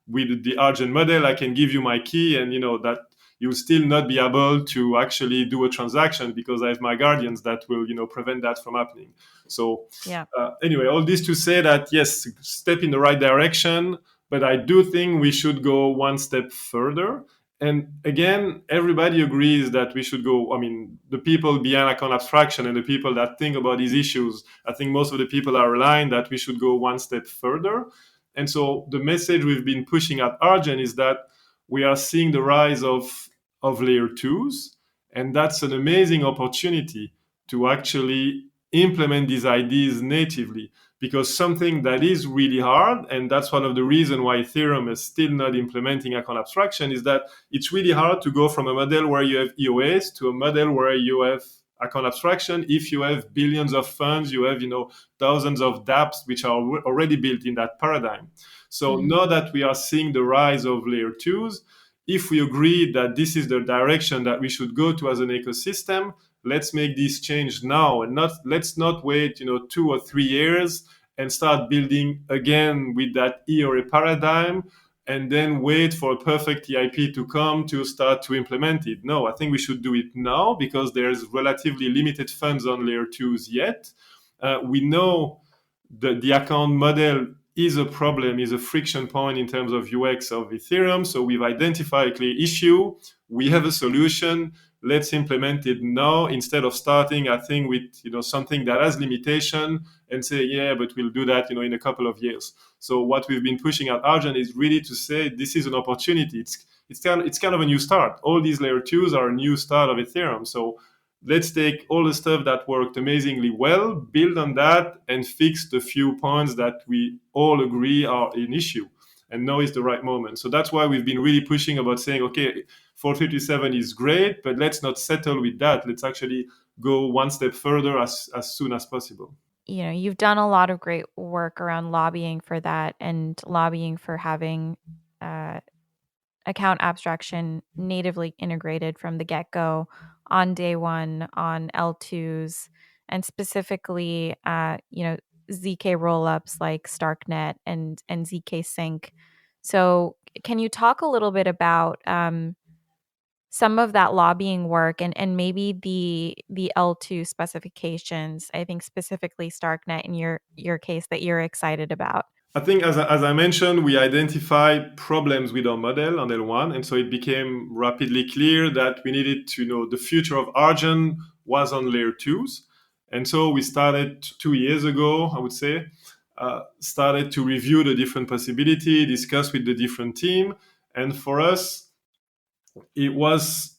with the Argent model, I can give you my key, and that you'll still not be able to actually do a transaction because I have my guardians that will prevent that from happening. So
Yeah.
anyway, all this to say that yes, step in the right direction, but I do think we should go one step further. And again, everybody agrees that we should go. I mean, the people behind account abstraction and the people that think about these issues, I think most of the people are aligned that we should go one step further. And so the message we've been pushing at Argent is that we are seeing the rise of layer twos, and that's an amazing opportunity to actually implement these ideas natively, because something that is really hard, and that's one of the reasons why Ethereum is still not implementing account abstraction, is that it's really hard to go from a model where you have EOS to a model where you have account abstraction. If you have billions of funds, you have thousands of dApps which are already built in that paradigm. So
Hmm.
now that we are seeing the rise of layer twos, if we agree that this is the direction that we should go to as an ecosystem, let's make this change now, and let's not wait 2 or 3 years and start building again with that ERA paradigm and then wait for a perfect EIP to come to start to implement it. No, I think we should do it now because there's relatively limited funds on layer twos yet. We know the account model is a problem, is a friction point in terms of UX of Ethereum. So we've identified a clear issue. We have a solution. Let's implement it now instead of starting, I think, with something that has limitation and say, yeah, but we'll do that in a couple of years. So what we've been pushing at Argent is really to say this is an opportunity. It's kind of a new start. All these layer twos are a new start of Ethereum. So let's take all the stuff that worked amazingly well, build on that, and fix the few points that we all agree are an issue. And now is the right moment. So that's why we've been really pushing about saying, okay, 457 is great, but let's not settle with that. Let's actually go one step further as soon as possible.
You've done a lot of great work around lobbying for that and lobbying for having uh, account abstraction natively integrated from the get-go on day one on L2s, and specifically ZK rollups like Starknet and ZK Sync. So can you talk a little bit about some of that lobbying work and maybe the L2 specifications? I think specifically Starknet in your case that you're excited about.
I think, as I mentioned, we identify problems with our model on L1, and so it became rapidly clear that we needed to know the future of Argent was on layer twos. And so we started 2 years ago, I would say, started to review the different possibility, discuss with the different team. And for us, it was,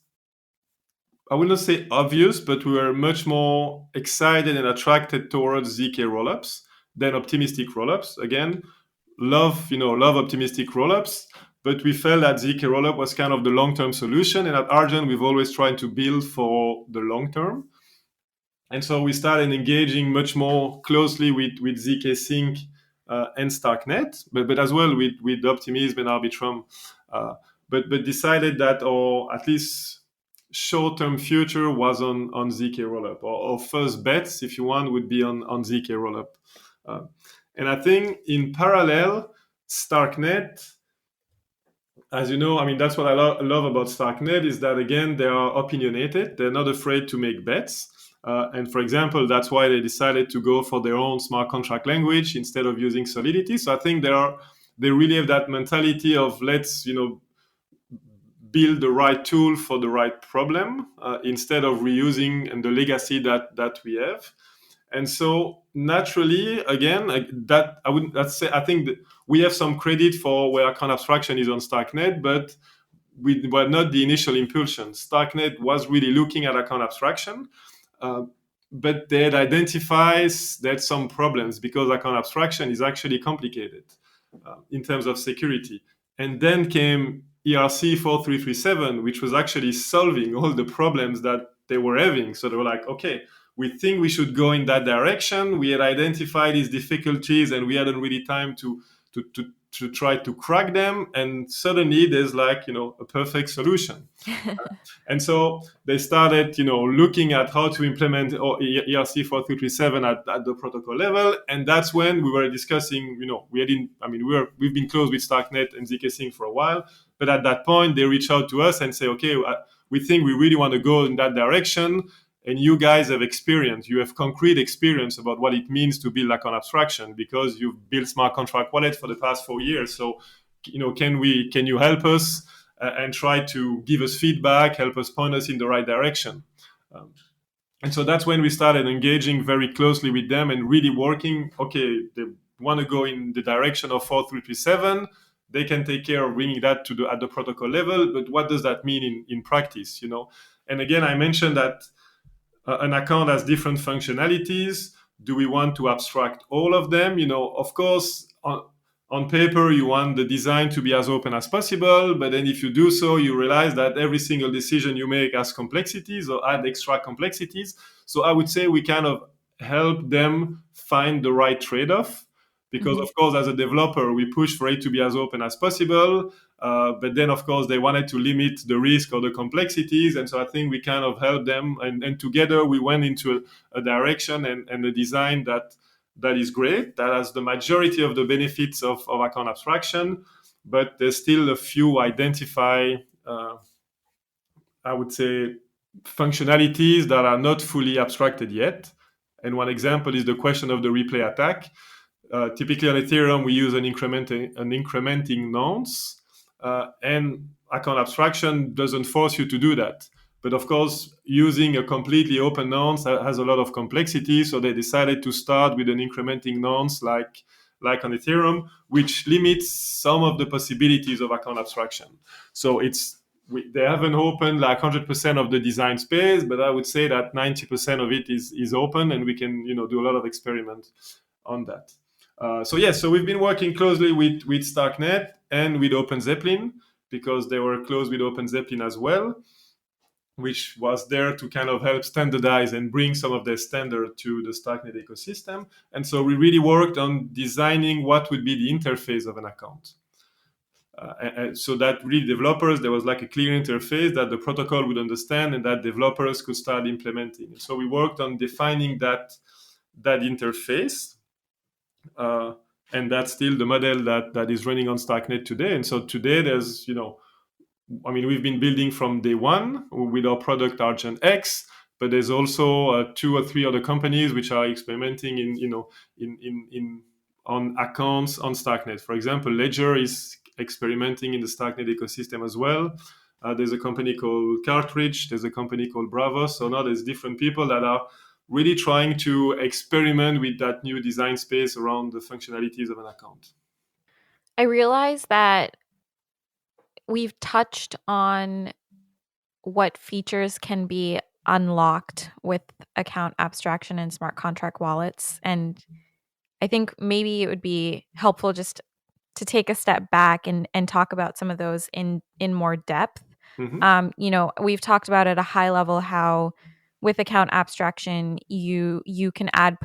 I would not say obvious, but we were much more excited and attracted towards ZK rollups than optimistic rollups. Again, love optimistic rollups, but we felt that ZK rollup was kind of the long-term solution. And at Argent, we've always tried to build for the long term. And so we started engaging much more closely with ZK Sync and Starknet, but as well with Optimism and Arbitrum. But decided that, or at least short-term future was on ZK rollup, or first bets, if you want, would be on ZK rollup. Uh, and I think in parallel, Starknet, as you know, I mean, that's what I love about Starknet is that, again, they are opinionated. They're not afraid to make bets. And for example, that's why they decided to go for their own smart contract language instead of using Solidity. So I think they really have that mentality of let's, build the right tool for the right problem instead of reusing and the legacy that we have. And so naturally, again, that I wouldn't. That's say I think that we have some credit for where account abstraction is on Starknet, but we were not the initial impulsion. Starknet was really looking at account abstraction, uh, but they had identified that some problems because account abstraction is actually complicated in terms of security. And then came ERC 4337, which was actually solving all the problems that they were having. So they were like, okay, we think we should go in that direction. We had identified these difficulties and we hadn't really time to try to crack them. And suddenly there's like, a perfect solution. And so they started, looking at how to implement ERC 4337 at the protocol level. And that's when we were discussing, we've been close with Starknet and ZK Sync for a while. But at that point, they reach out to us and say, okay, we think we really want to go in that direction. And you guys have experience, you have concrete experience about what it means to build like an abstraction because you've built smart contract wallet for the past 4 years. So, can you help us and try to give us feedback, help us point us in the right direction? Um, and so that's when we started engaging very closely with them and really working. Okay, they want to go in the direction of 4337. They can take care of bringing that at the protocol level. But what does that mean in practice? And again, I mentioned that an account has different functionalities. Do we want to abstract all of them? Of course, on paper, you want the design to be as open as possible. But then if you do so, you realize that every single decision you make has complexities or add extra complexities. So I would say we kind of help them find the right trade-off. Because, of course, as a developer, we push for it to be as open as possible. But then, of course, they wanted to limit the risk or the complexities. And so I think we kind of helped them. And together we went into a direction and a design that is great, that has the majority of the benefits of account abstraction. But there's still a few I would say, functionalities that are not fully abstracted yet. And one example is the question of the replay attack. Typically on Ethereum, we use an incrementing nonce, and account abstraction doesn't force you to do that. But of course, using a completely open nonce has a lot of complexity, so they decided to start with an incrementing nonce like on Ethereum, which limits some of the possibilities of account abstraction. So they haven't opened like 100% of the design space, but I would say that 90% of it is open, and we can do a lot of experiment on that. So we've been working closely with Starknet and with OpenZeppelin because they were close with OpenZeppelin as well, which was there to kind of help standardize and bring some of their standard to the Starknet ecosystem. And so we really worked on designing what would be the interface of an account. And so that really developers, there was like a clear interface that the protocol would understand and that developers could start implementing. And so we worked on defining that interface. And that's still the model that is running on Starknet today. And so today there's, we've been building from day one with our product Argent X, but there's also 2 or 3 other companies which are experimenting on accounts on Starknet. For example, Ledger is experimenting in the Starknet ecosystem as well. There's a company called Cartridge. There's a company called Bravo. So now there's different people that are really trying to experiment with that new design space around the functionalities of an account.
I realize that we've touched on what features can be unlocked with account abstraction and smart contract wallets. And I think maybe it would be helpful just to take a step back and talk about some of those in more depth. We've talked about at a high level how with account abstraction, you can add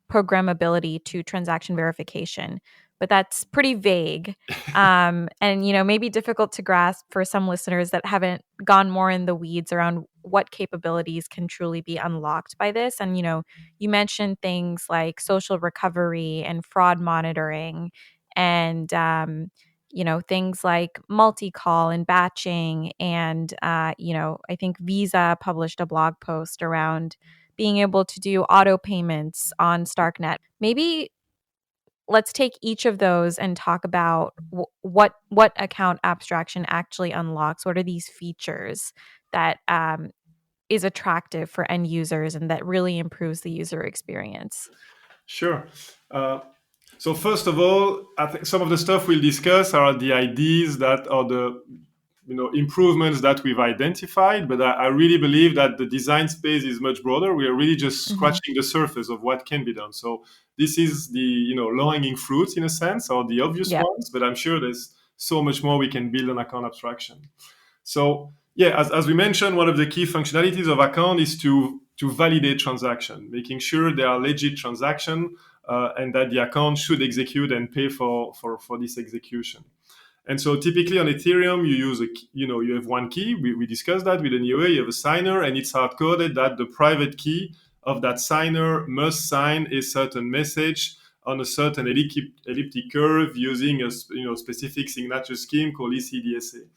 programmability to transaction verification, but that's pretty vague, and maybe difficult to grasp for some listeners that haven't gone more in the weeds around what capabilities can truly be unlocked by this. And you mentioned things like social recovery and fraud monitoring, and things like multi-call and batching. And, I think Visa published a blog post around being able to do auto payments on Starknet. Maybe let's take each of those and talk about what account abstraction actually unlocks. What are these features that is attractive for end users and that really improves the user experience?
Sure. So first of all, I think some of the stuff we'll discuss are the ideas that are the improvements that we've identified, but I really believe that the design space is much broader. We are really just
Mm-hmm.
scratching the surface of what can be done. So this is the low-hanging fruits in a sense, or the obvious
Yeah.
ones, but I'm sure there's so much more we can build on account abstraction. So yeah, as we mentioned, one of the key functionalities of account is to validate transaction, making sure they are legit transaction, and that the account should execute and pay for this execution. And so typically on Ethereum, you use you have one key. We discussed that with an EOA. You have a signer, and it's hard coded that the private key of that signer must sign a certain message on a certain elliptic curve using a specific signature scheme called ECDSA.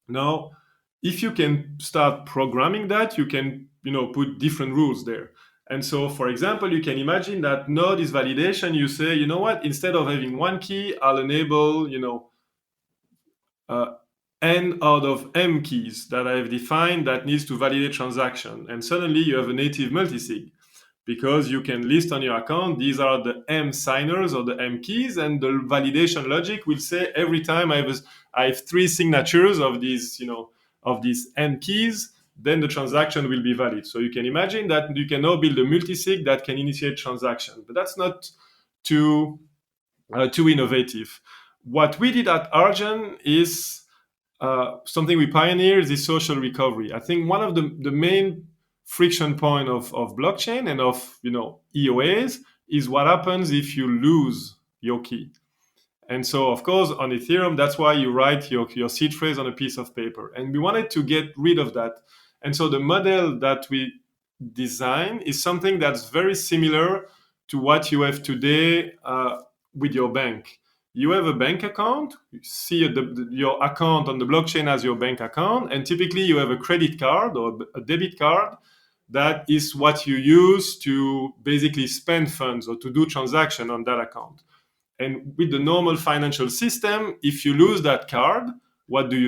Now, if you can start programming that, you can put different rules there. And so, for example, you can imagine that node is validation. You say, you know what? Instead of having one key, I'll enable uh, n out of m keys that I have defined that needs to validate transaction. And suddenly you have a native multisig because you can list on your account, these are the m signers or the m keys, and the validation logic will say every time I have three signatures of these, of these n keys, then the transaction will be valid. So you can imagine that you can now build a multisig that can initiate transaction, but that's not too innovative. What we did at Argent is something we pioneered is social recovery. I think one of the main friction point of blockchain and of EOAs is what happens if you lose your key. And so, of course, on Ethereum, that's why you write your seed phrase on a piece of paper. And we wanted to get rid of that. And so the model that we design is something that's very similar to what you have today with your bank. You have a bank account, you see your account on the blockchain as your bank account, and typically you have a credit card or a debit card that is what you use to basically spend funds or to do transaction on that account. And with the normal financial system, if you lose that card, what do?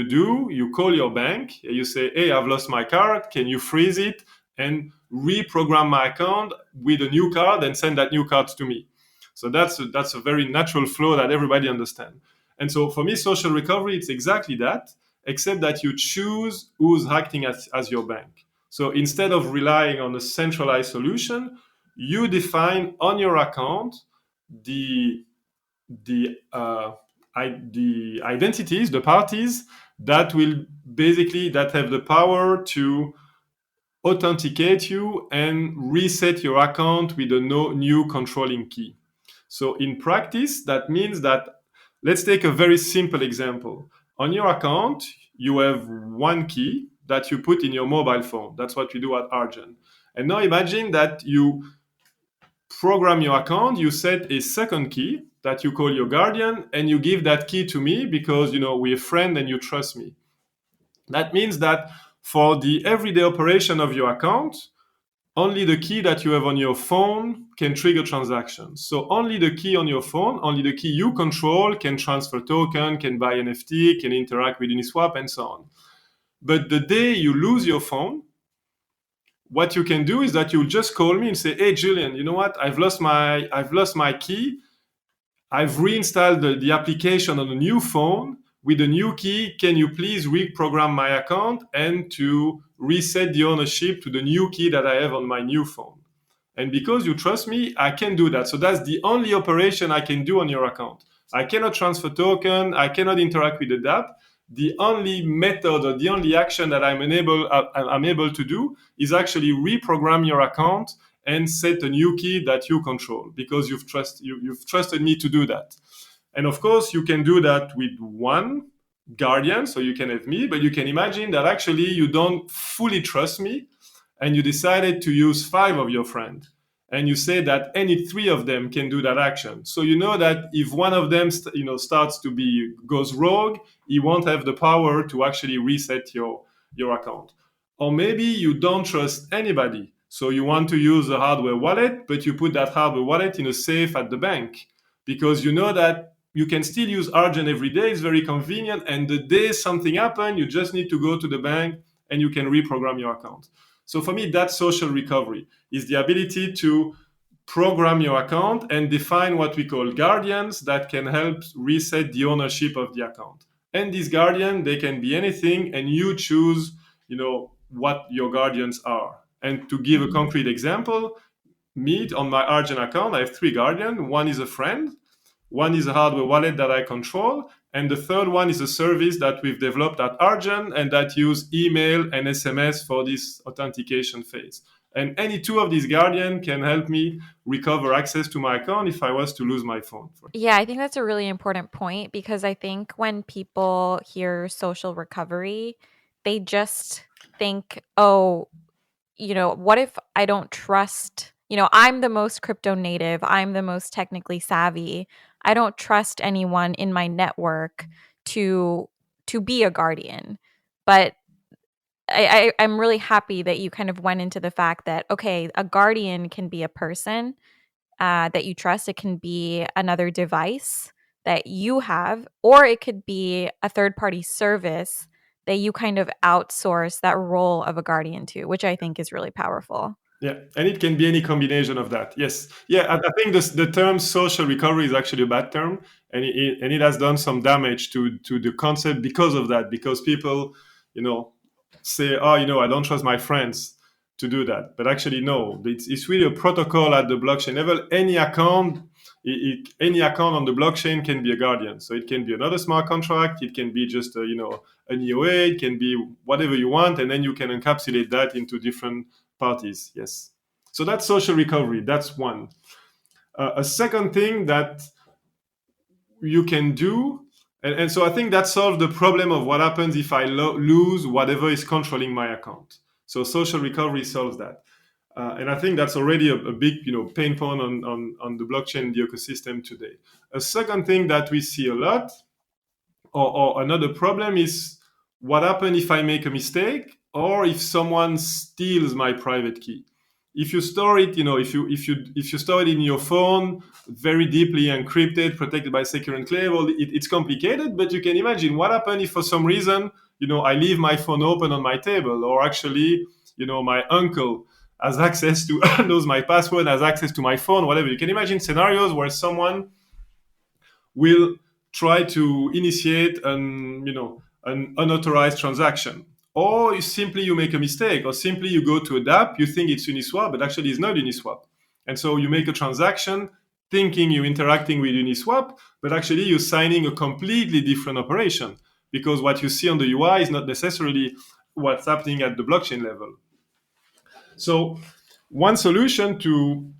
You call your bank, you say, hey, I've lost my card. Can you freeze it and reprogram my account with a new card and send that new card to me? So that's a very natural flow that everybody understands. And so for me, social recovery, it's exactly that, except that you choose who's acting as your bank. So instead of relying on a centralized solution, you define on your account the the identities, the parties that will basically that have the power to authenticate you and reset your account with a new controlling key. So in practice, that means that let's take a very simple example. On your account, you have one key that you put in your mobile phone. That's what we do at Argent. And now imagine that you program your account, you set a second key that you call your guardian, and you give that key to me because we're a friend and you trust me. That means that for the everyday operation of your account, only the key that you have on your phone can trigger transactions. So only the key on your phone, only the key you control can transfer token, can buy NFT, can interact with Uniswap, and so on. But the day you lose your phone, what you can do is that you'll just call me and say, hey, Julien, you know what? I've lost my key. I've reinstalled the application on a new phone with a new key. Can you please reprogram my account and to reset the ownership to the new key that I have on my new phone? And because you trust me, I can do that. So that's the only operation I can do on your account. I cannot transfer token. I cannot interact with the dApp. The only method or the only action that I'm able to do is actually reprogram your account and set a new key that you control because you've trusted me to do that. And of course, you can do that with one guardian, so you can have me, but you can imagine that actually you don't fully trust me and you decided to use 5 of your friends. And you say that any 3 of them can do that action. So you know that if one of them goes rogue, he won't have the power to actually reset your account. Or maybe you don't trust anybody. So you want to use a hardware wallet, but you put that hardware wallet in a safe at the bank because you know that you can still use Argent every day. It's very convenient. And the day something happens, you just need to go to the bank and you can reprogram your account. So for me, that's social recovery, is the ability to program your account and define what we call guardians that can help reset the ownership of the account. And these guardians, they can be anything, and you choose, what your guardians are. And to give a concrete example, me on my Argent account, I have three guardians. One is a friend, one is a hardware wallet that I control, and the third one is a service that we've developed at Argent and that use email and SMS for this authentication phase. And any two of these guardians can help me recover access to my account if I was to lose my phone.
Yeah, I think that's a really important point because I think when people hear social recovery, they just think, oh, what if I don't trust, I'm the most crypto native, I'm the most technically savvy. I don't trust anyone in my network to be a guardian. But I'm really happy that you kind of went into the fact that, okay, a guardian can be a person that you trust. It can be another device that you have, or it could be a third party service that you kind of outsource that role of a guardian to, which I think is really powerful.
Yeah, and it can be any combination of that. Yes, yeah. I think the term social recovery is actually a bad term, and it has done some damage to the concept because of that. Because people, say, oh, I don't trust my friends to do that, but actually no, it's really a protocol at the blockchain level. Any account on the blockchain can be a guardian. So it can be another smart contract. It can be just an EOA. It can be whatever you want, and then you can encapsulate that into different parties. Yes. So that's social recovery. That's one. A second thing that you can do, and so I think that solves the problem of what happens if I lose whatever is controlling my account. So social recovery solves that. And I think that's already a big pain point on the blockchain, the ecosystem today. A second thing that we see a lot, or another problem, is what happens if I make a mistake or if someone steals my private key. If you store it, if you store it in your phone, very deeply encrypted, protected by secure enclave, it's complicated. But you can imagine what happens if, for some reason, I leave my phone open on my table, or actually, my uncle has access to knows my password, has access to my phone, whatever. You can imagine scenarios where someone will try to initiate an unauthorized transaction, or you make a mistake, or simply you go to a DApp, you think it's Uniswap, but actually it's not Uniswap, and so you make a transaction thinking you're interacting with Uniswap, but actually you're signing a completely different operation, because what you see on the UI is not necessarily what's happening at the blockchain level. So one solution to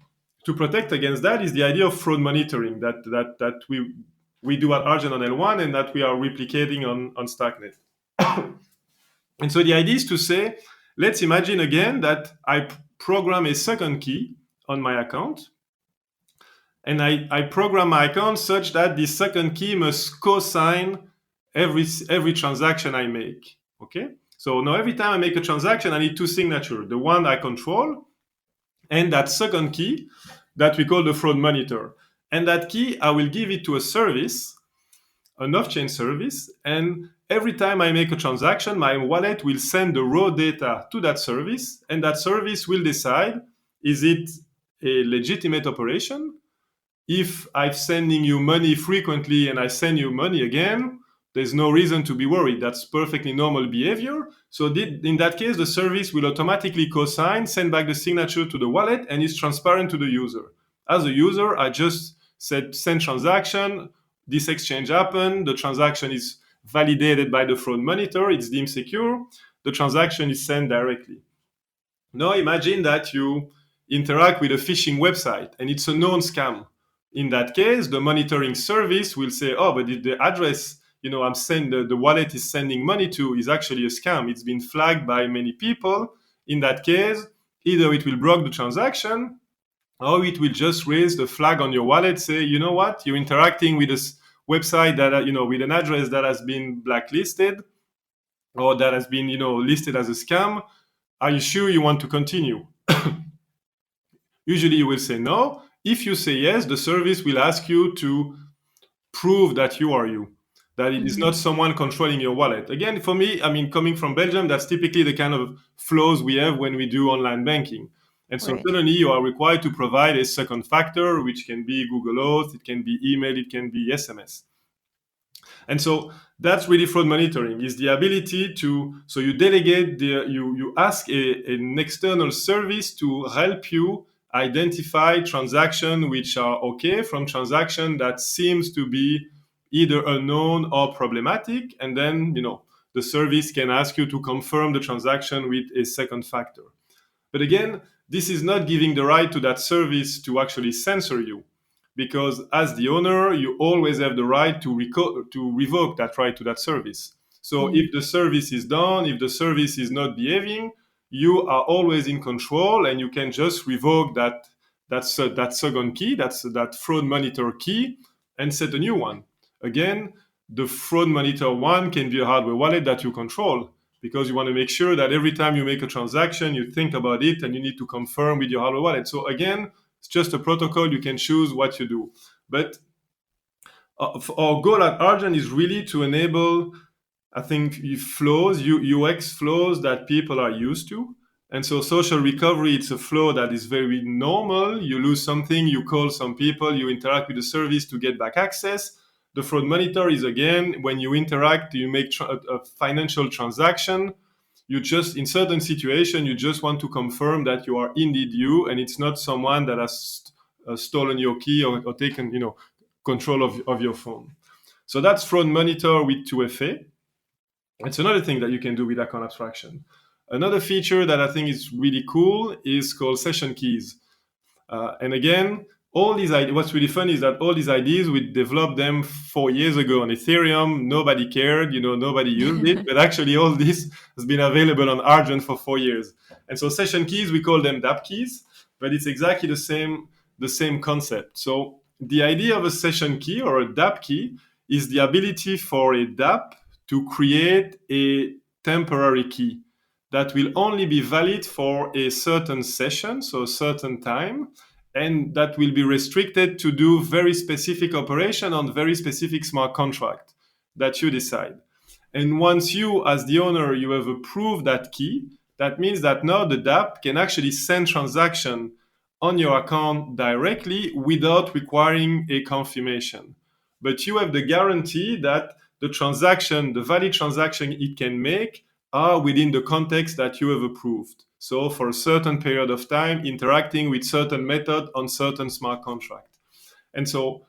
protect against that is the idea of fraud monitoring that we do at Argent on L1 and that we are replicating on Stacknet. And so the idea is to say, let's imagine again that I program a second key on my account, and I program my account such that the second key must co-sign every transaction I make. Okay? So now every time I make a transaction, I need two signatures, the one I control and that second key that we call the fraud monitor. And that key, I will give it to a service, an off-chain service, and every time I make a transaction, my wallet will send the raw data to that service, and that service will decide, is it a legitimate operation? If I'm sending you money frequently and I send you money again, there's no reason to be worried. That's perfectly normal behavior. So in that case, the service will automatically co-sign, send back the signature to the wallet, and is transparent to the user. As a user, I just said send transaction, this exchange happened, the transaction is validated by the fraud monitor, it's deemed secure, the transaction is sent directly. Now imagine that you interact with a phishing website and it's a known scam. In that case, the monitoring service will say, oh, but the address the wallet is sending money to is actually a scam. It's been flagged by many people. In that case, either it will block the transaction, or it will just raise the flag on your wallet, say, you know what, you're interacting with this website that with an address that has been blacklisted or that has been listed as a scam. Are you sure you want to continue? Usually you will say no. If you say yes, the service will ask you to prove that you are you. that it is not someone controlling your wallet. Again, for me, I mean, coming from Belgium, that's typically the kind of flows we have when we do online banking. And so
Right.
suddenly you are required to provide a second factor, which can be Google Oath, it can be email, it can be SMS. And so that's really fraud monitoring, is the ability to, so you delegate, you ask an external service to help you identify transactions which are okay from transaction that seems to be either unknown or problematic. And then, the service can ask you to confirm the transaction with a second factor. But again, this is not giving the right to that service to actually censor you, because as the owner, you always have the right to revoke that right to that service. So if the service is done, if the service is not behaving, you are always in control, and you can just revoke that second key, that fraud monitor key, and set a new one. Again, the fraud monitor one can be a hardware wallet that you control, because you want to make sure that every time you make a transaction, you think about it and you need to confirm with your hardware wallet. So again, it's just a protocol. You can choose what you do. But our goal at Argent is really to enable, I think, flows, UX flows that people are used to. And so social recovery, it's a flow that is very normal. You lose something, you call some people, you interact with the service to get back access. The fraud monitor is, again, when you interact, you make a financial transaction. You just, in certain situation, you just want to confirm that you are indeed you, and it's not someone that has stolen your key or taken, control of your phone. So that's fraud monitor with 2FA. It's another thing that you can do with account abstraction. Another feature that I think is really cool is called session keys. And again, all these ideas, what's really fun is that all these ideas, we developed them 4 years ago on Ethereum. Nobody cared, nobody used it. But actually, all this has been available on Argent for 4 years. And so session keys, we call them DApp keys, but it's exactly the same concept. So the idea of a session key or a DApp key is the ability for a DApp to create a temporary key that will only be valid for a certain session, so a certain time, and that will be restricted to do very specific operation on very specific smart contract that you decide. And once you, as the owner, you have approved that key, that means that now the DApp can actually send transaction on your account directly without requiring a confirmation. But you have the guarantee that the valid transaction it can make are within the context that you have approved. So for a certain period of time, interacting with certain method on certain smart contract. And so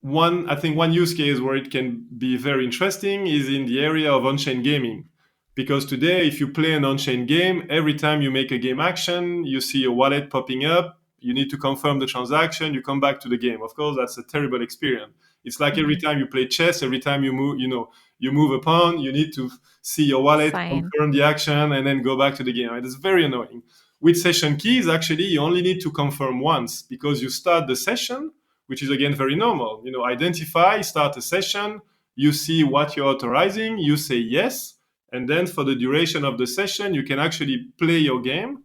I think one use case where it can be very interesting is in the area of on-chain gaming. Because today, if you play an on-chain game, every time you make a game action, you see a wallet popping up, you need to confirm the transaction, you come back to the game. Of course, that's a terrible experience. It's like every time you play chess, every time you move a pawn, you need to see your wallet,
Sign.
confirm the action, and then go back to the game. It is very annoying. With session keys, actually, you only need to confirm once, because you start the session, which is again very normal. Identify, start a session, you see what you're authorizing, you say yes, and then for the duration of the session, you can actually play your game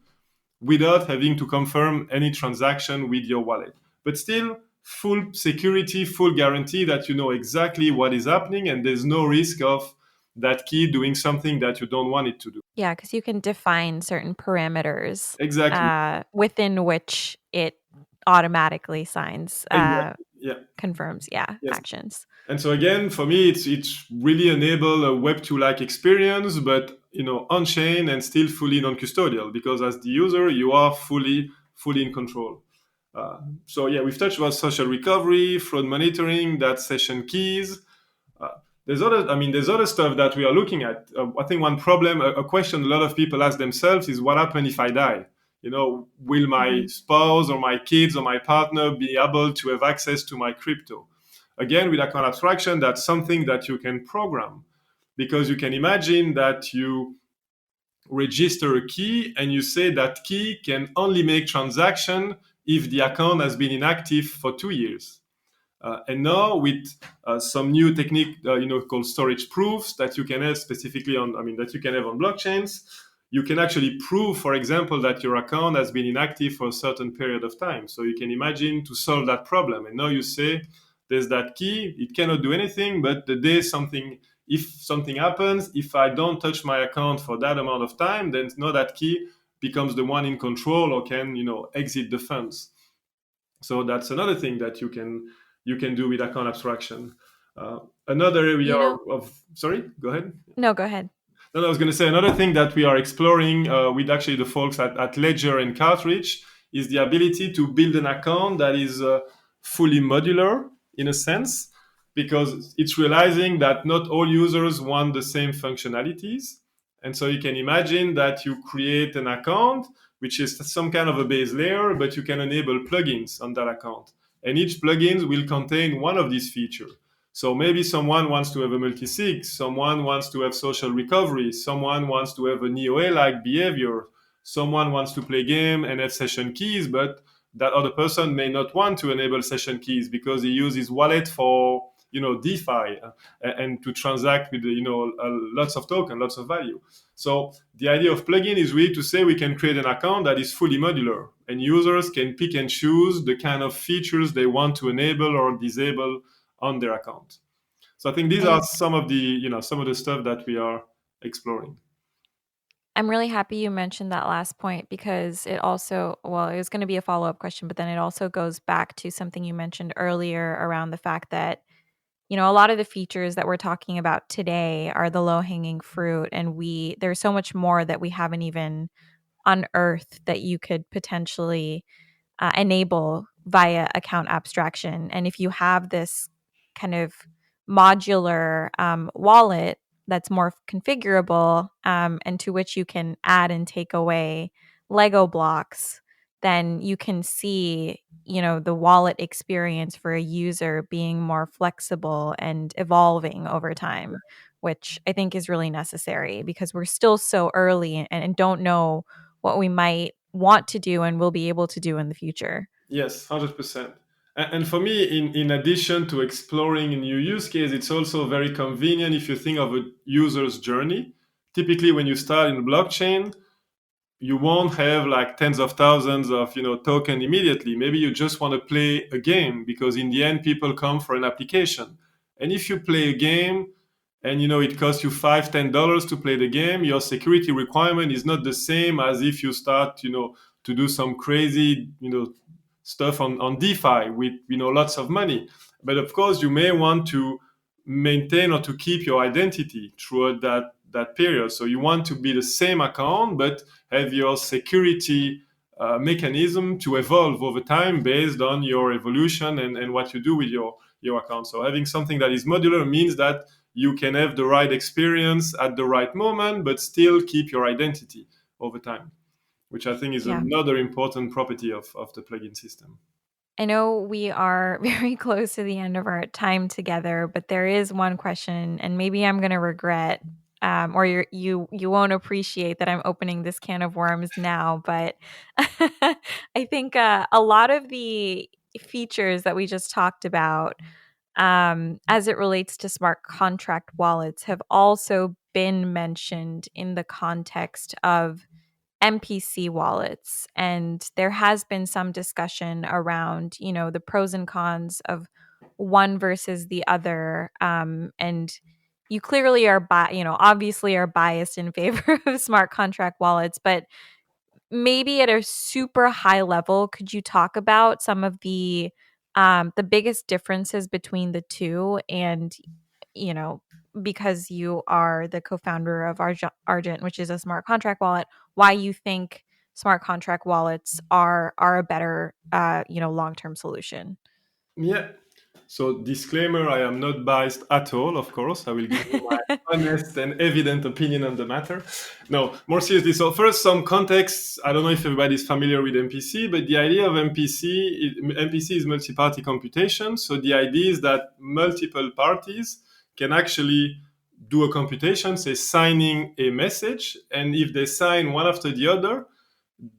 without having to confirm any transaction with your wallet. But still, full security, full guarantee that you know exactly what is happening, and there's no risk of that key doing something that you don't want it to do.
Yeah, because you can define certain parameters
Exactly.
within which it automatically signs,
Exactly. Yeah.
confirms,
Yes.
actions.
And so again, for me, it's really enable a Web2-like experience, but on chain and still fully non-custodial, because as the user, you are fully in control. So yeah, we've touched about social recovery, fraud monitoring, that session keys. There's other stuff that we are looking at. I think one problem, a question a lot of people ask themselves is, what happens if I die? Will my spouse or my kids or my partner be able to have access to my crypto? Again, with account abstraction, that's something that you can program, because you can imagine that you register a key and you say that key can only make transaction if the account has been inactive for 2 years. And now with some new technique, called storage proofs that you can have specifically that you can have on blockchains, you can actually prove, for example, that your account has been inactive for a certain period of time. So you can imagine to solve that problem. And now you say there's that key. It cannot do anything, but the day if something happens, if I don't touch my account for that amount of time, then know that key becomes the one in control or can exit the funds. So that's another thing that you can do with account abstraction. Another area
You know,
of sorry, go ahead.
no, go ahead.
No, I was going to say another thing that we are exploring with actually the folks at Ledger and Cartridge is the ability to build an account that is fully modular in a sense, because it's realizing that not all users want the same functionalities. And so you can imagine that you create an account which is some kind of a base layer, but you can enable plugins on that account. And each plugin will contain one of these features. So maybe someone wants to have a multi-sig, someone wants to have social recovery, someone wants to have a NeoA-like behavior, someone wants to play game and have session keys, but that other person may not want to enable session keys because he uses wallet for DeFi and to transact with lots of token, lots of value. So the idea of plugin is really to say we can create an account that is fully modular, and users can pick and choose the kind of features they want to enable or disable on their account. So I think these are some of the stuff that we are exploring.
I'm really happy you mentioned that last point because it also, well, it was going to be a follow up question, but then it also goes back to something you mentioned earlier around the fact that, a lot of the features that we're talking about today are the low hanging fruit. And there's so much more that we haven't even unearthed that you could potentially enable via account abstraction. And if you have this kind of modular wallet that's more configurable and to which you can add and take away Lego blocks, then you can see, the wallet experience for a user being more flexible and evolving over time, which I think is really necessary because we're still so early and don't know what we might want to do and will be able to do in the future.
Yes, 100%. And for me, in addition to exploring a new use case, it's also very convenient if you think of a user's journey. Typically, when you start in blockchain, you won't have like tens of thousands of token immediately. Maybe you just want to play a game because in the end people come for an application. And if you play a game and it costs you $5-10 to play the game, your security requirement is not the same as if you start to do some crazy stuff on DeFi with lots of money. But of course you may want to maintain or to keep your identity throughout that period. So you want to be the same account but have your security mechanism to evolve over time based on your evolution and what you do with your account. So having something that is modular means that you can have the right experience at the right moment, but still keep your identity over time, which I think is
Yeah.
another important property of the plugin system.
I know we are very close to the end of our time together, but there is one question, and maybe I'm going to regret, or you won't appreciate that I'm opening this can of worms now. But I think a lot of the features that we just talked about, as it relates to smart contract wallets, have also been mentioned in the context of MPC wallets. And there has been some discussion around, the pros and cons of one versus the other. And you clearly are, obviously are biased in favor of smart contract wallets, but maybe at a super high level, could you talk about some of the biggest differences between the two and, you know, because you are the co-founder of Argent, which is a smart contract wallet, why you think smart contract wallets are a better, long-term solution.
Yeah. So disclaimer, I am not biased at all, of course. I will give you my honest and evident opinion on the matter. No, more seriously. So first, some context. I don't know if everybody's familiar with MPC, but the idea of MPC is multi-party computation. So the idea is that multiple parties can actually do a computation, say signing a message, and if they sign one after the other,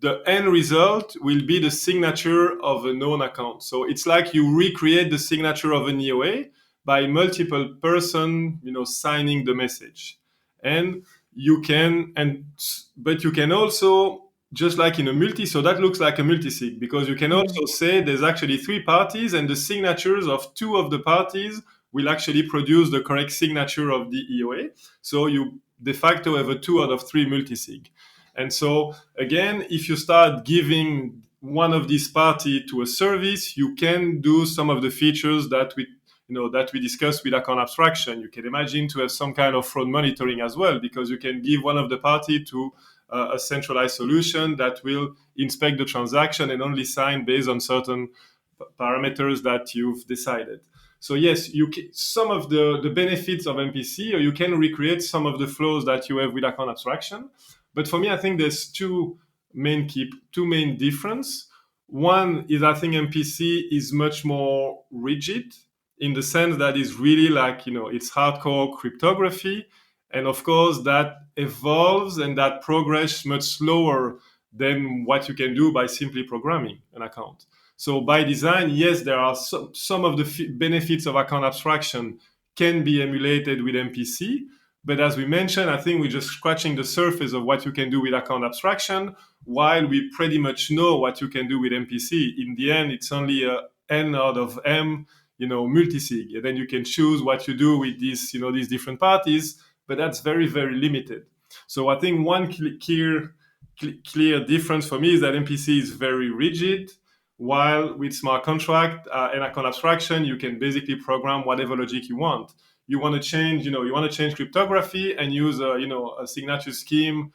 the end result will be the signature of a known account. So it's like you recreate the signature of an EOA by multiple person, signing the message. And but you can also just like in a multi, so that looks like a multisig, because you can
Mhm.
also say there's actually three parties and the signatures of two of the parties will actually produce the correct signature of the EOA. So you de facto have a 2 out of 3 multisig. And so again, if you start giving one of these party to a service, you can do some of the features that we discussed with account abstraction. You can imagine to have some kind of fraud monitoring as well, because you can give one of the party to a centralized solution that will inspect the transaction and only sign based on certain parameters that you've decided. So yes, some of the benefits of MPC, or you can recreate some of the flows that you have with account abstraction. But for me, I think there's two main difference. One is I think MPC is much more rigid in the sense that it's really like it's hardcore cryptography, and of course that evolves and that progress much slower than what you can do by simply programming an account. So by design, yes, there are some of the benefits of account abstraction can be emulated with MPC. But as we mentioned, I think we're just scratching the surface of what you can do with account abstraction, while we pretty much know what you can do with MPC. In the end, it's only a n out of m, multisig, and then you can choose what you do with these different parties. But that's very, very limited. So I think one clear difference for me is that MPC is very rigid, while with smart contract and account abstraction, you can basically program whatever logic you want. You want to change cryptography and use a signature scheme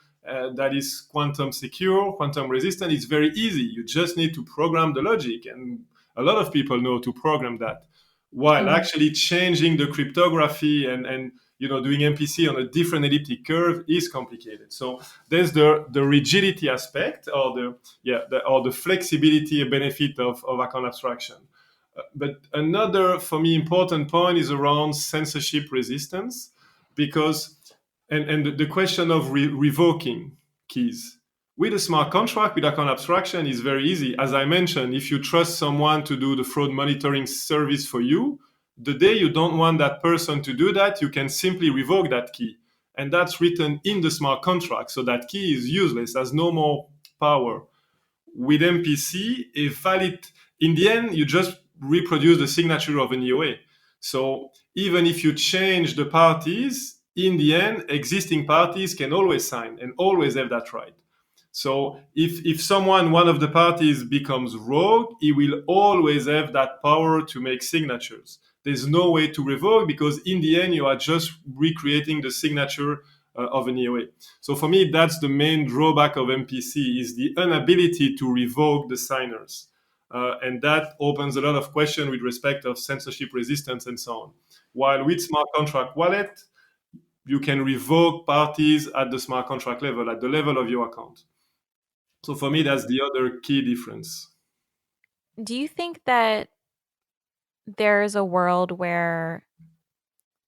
that is quantum secure, quantum resistant. It's very easy. You just need to program the logic, and a lot of people know to program that. While
Mhm.
actually changing the cryptography and doing MPC on a different elliptic curve is complicated. So there's the rigidity aspect, or the flexibility benefit of account abstraction. But another, for me, important point is around censorship resistance, because and the question of revoking keys. With a smart contract, with account abstraction, is very easy. As I mentioned, if you trust someone to do the fraud monitoring service for you, the day you don't want that person to do that, you can simply revoke that key. And that's written in the smart contract. So that key is useless, has no more power. With MPC, in the end, you just reproduce the signature of an EOA. So even if you change the parties, in the end, existing parties can always sign and always have that right. So if one of the parties becomes rogue, he will always have that power to make signatures. There's no way to revoke, because in the end, you are just recreating the signature of an EOA. So for me, that's the main drawback of MPC, is the inability to revoke the signers. And that opens a lot of questions with respect of censorship resistance and so on. While with smart contract wallet, you can revoke parties at the smart contract level, at the level of your account. So for me, that's the other key difference.
Do you think that there's a world where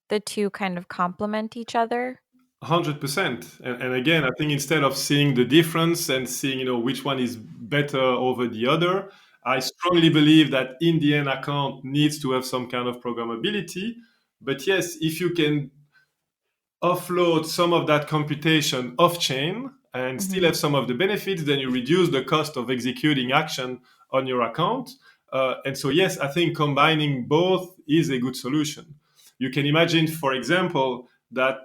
the two kind of complement each other?
100%. And again, I think instead of seeing the difference and seeing, which one is better over the other, I strongly believe that in the end, account needs to have some kind of programmability. But yes, if you can offload some of that computation off chain and still
Mhm.
have some of the benefits, then you reduce the cost of executing action on your account. And so, yes, I think combining both is a good solution. You can imagine, for example, that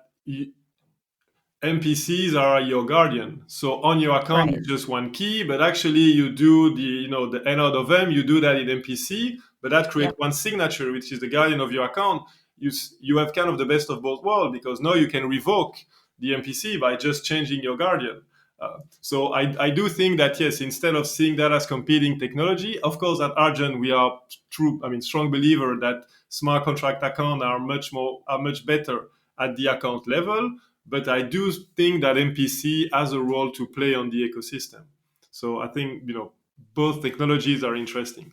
NPCs are your guardian. So on your account,
Right.
it's just one key, but actually you do the N out of M, you do that in NPC, but that creates
Yep.
one signature, which is the guardian of your account. You have kind of the best of both worlds, because now you can revoke the NPC by just changing your guardian. So I do think that, yes, instead of seeing that as competing technology, of course at Argent we are strong believer that smart contract accounts are much better at the account level, but I do think that MPC has a role to play on the ecosystem. So I think both technologies are interesting.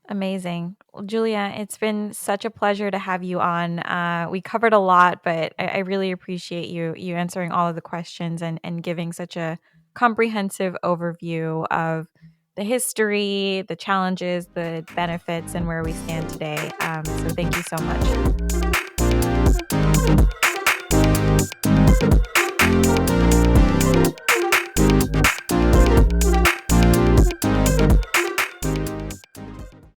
Amazing. Well, Julia, it's been such a pleasure to have you on. We covered a lot, but I really appreciate you answering all of the questions and giving such a comprehensive overview of the history, the challenges, the benefits, and where we stand today. So thank you so much.